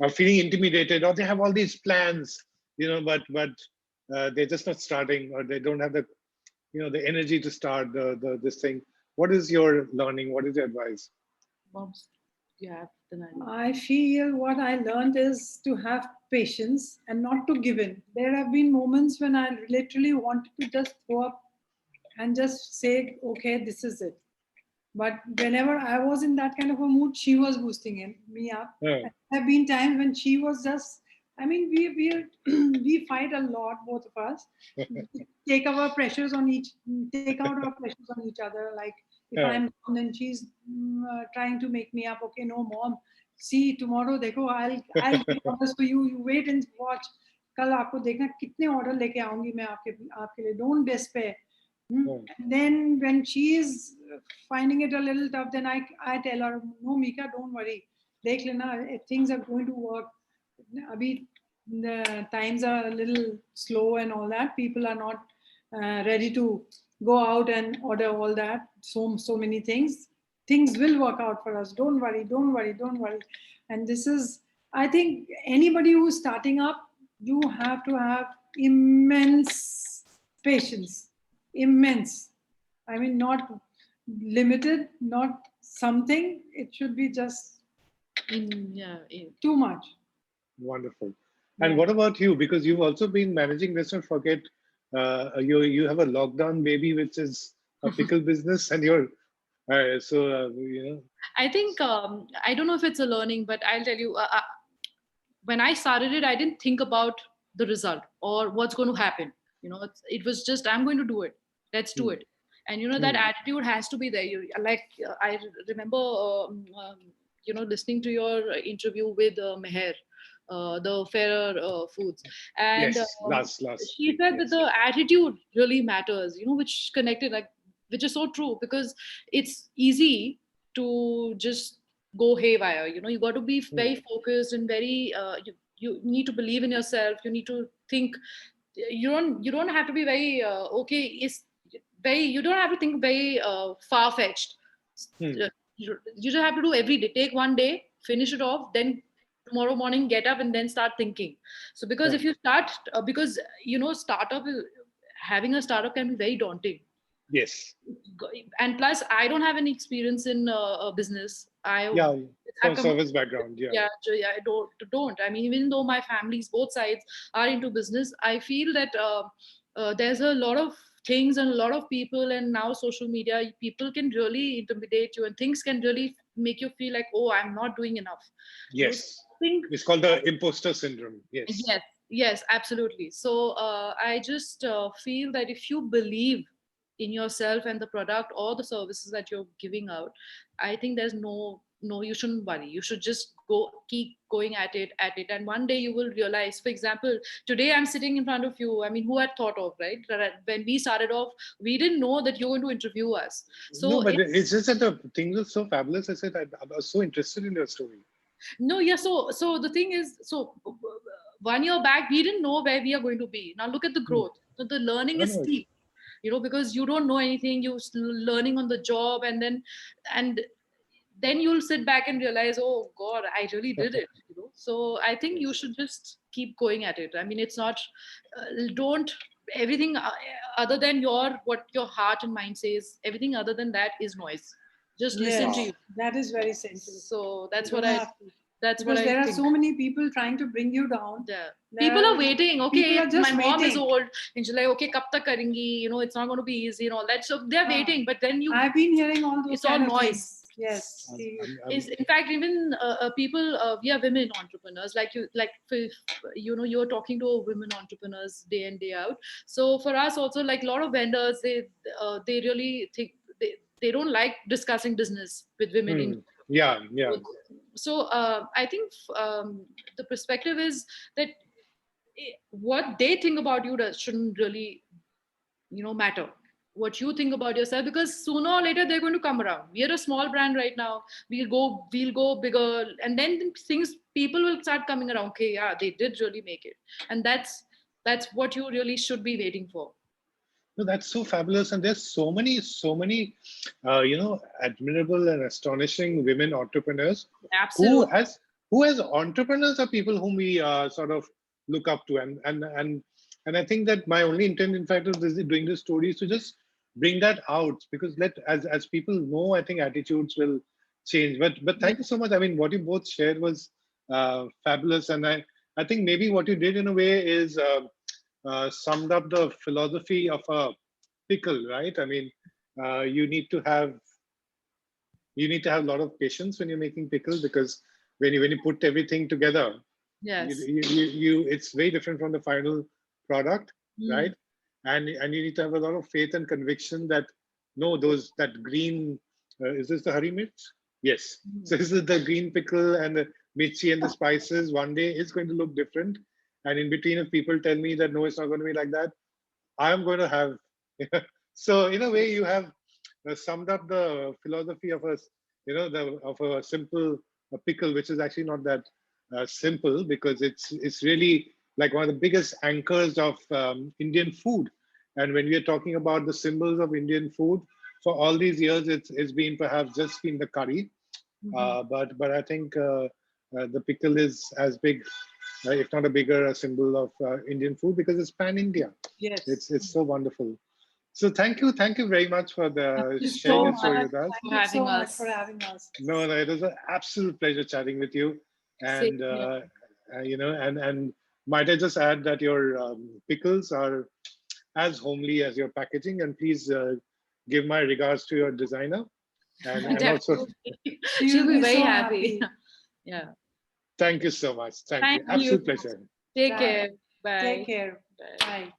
are feeling intimidated, or they have all these plans, but they're just not starting, or they don't have the the energy to start this thing. What is your learning? What is your advice? Moms, you have the line. I feel what I learned is to have patience and not to give in. There have been moments when I literally wanted to just go up and just say, okay, this is it. But whenever I was in that kind of a mood, she was boosting me up. Yeah. There have been times when she was just, I mean, we fight a lot, both of us. Take our pressures on take out our pressures on each other. Like if Yeah. I'm down and she's trying to make me up, okay, no, mom, see tomorrow, देखो, I'll give orders for you. You wait and watch. कल आपको देखना कितने order लेके आऊंगी मैं आपके लिए. Don't despair. Then when she is finding it a little tough, then I tell her, no, Mika, don't worry. Dekh lena, things are going to work. Abhi, the times are a little slow and all that. People are not ready to go out and order all that. So many things. Things will work out for us. Don't worry, don't worry, don't worry. And this is, I think, anybody who's starting up, you have to have immense patience. Immense. I mean, not limited, not something. It should be just too much. Wonderful. And what about you? Because you've also been managing, let's not forget, you have a lockdown baby, which is a pickle business, and you're I think I don't know if it's a learning, but I'll tell you, when I started it, I didn't think about the result or what's going to happen. It was just, I'm going to do it. Let's do it. And that attitude has to be there. I remember listening to your interview with Meher, the Fairer Foods, and yes, last she said that the attitude really matters. Which connected, which is so true, because it's easy to just go haywire. You got to be very focused and very you need to believe in yourself. You need to think. You don't have to be very you don't have to think very far-fetched. You just have to do every day. Take one day, finish it off, then tomorrow morning get up and then start thinking. So because if you start because having a startup can be very daunting. Yes. And plus, I don't have any experience in business. From service background. I don't. I mean, even though my families, both sides, are into business, I feel that there's a lot of things and a lot of people, and now social media, people can really intimidate you, and things can really make you feel like, oh, I'm not doing enough. Yes. It's called the imposter syndrome. Yes. Yes, absolutely. So I just feel that if you believe in yourself and the product or the services that you're giving out, I think there's no, you shouldn't worry. You should just keep going at it. And one day you will realize, for example, today I'm sitting in front of you. I mean, who had thought of, right? When we started off, we didn't know that you're going to interview us. So no, but it's just that the things are so fabulous. I said, I was so interested in your story. No, yeah. So the thing is, 1 year back, we didn't know where we are going to be. Now look at the growth. So the learning is steep. Because you don't know anything, you're learning on the job, and then you'll sit back and realize, oh God, I really did it. You know? So I think you should just keep going at it. I mean, it's not, don't, everything other than what your heart and mind says, everything other than that is noise. Just listen to Yes, you. that is very essential. So that's You what don't I, have to. that's what Because I there are think. so many people trying to bring you down. Yeah. There People are waiting. Okay, people are just my mom is waiting. old, and she's like, okay, kab tak karengi? You know, it's not going to be easy and all that. So they're waiting. But then I've been hearing all those it's all kind of noise. things. Yes. Is in fact even people we are women entrepreneurs like if, you know, you're talking to women entrepreneurs day in day out. So for us also, like a lot of vendors, they really think they don't like discussing business with women in Yeah. so I think the perspective is that what they think about you shouldn't really, you know, matter. What you think about yourself, because sooner or later they're going to come around. We are a small brand right now. We'll go bigger, and then things, people will start coming around. Okay, yeah, they did really make it, and that's what you really should be waiting for. No, that's so fabulous, and there's so many, you know, admirable and astonishing women entrepreneurs. Absolutely. Who as entrepreneurs are people whom we sort of look up to, and I think that my only intent, in fact, of doing this story is to just bring that out, because as people know, I think attitudes will change. But thank you so much. I mean, what you both shared was fabulous, and I think maybe what you did in a way is. Summed up the philosophy of a pickle, right? I mean, you need to have a lot of patience when you're making pickles, because when you put everything together, Yes. it's very different from the final product, right? And you need to have a lot of faith and conviction that no, that green is this the hari mirch? Yes. So this is the green pickle and the mirchi and the spices. One day it's going to look different. And in between, if people tell me that no, it's not going to be like that, I'm going to have. So in a way, you have summed up the philosophy of a simple pickle, which is actually not that simple, because it's really like one of the biggest anchors of Indian food. And when we are talking about the symbols of Indian food, for all these years, it's been perhaps just been the curry, but I think the pickle is as big, if not a bigger symbol of Indian food, because it's pan-India. Yes. It's so wonderful. So thank you very much for sharing your story with us. Thank you so much for having us. No, it was an absolute pleasure chatting with you. And you know, and might I just add that your pickles are as homely as your packaging, and please give my regards to your designer. And also, she'll be very so happy. Yeah. Thank you so much. Thank you. Absolute pleasure. Take care. Bye. Take care. Bye.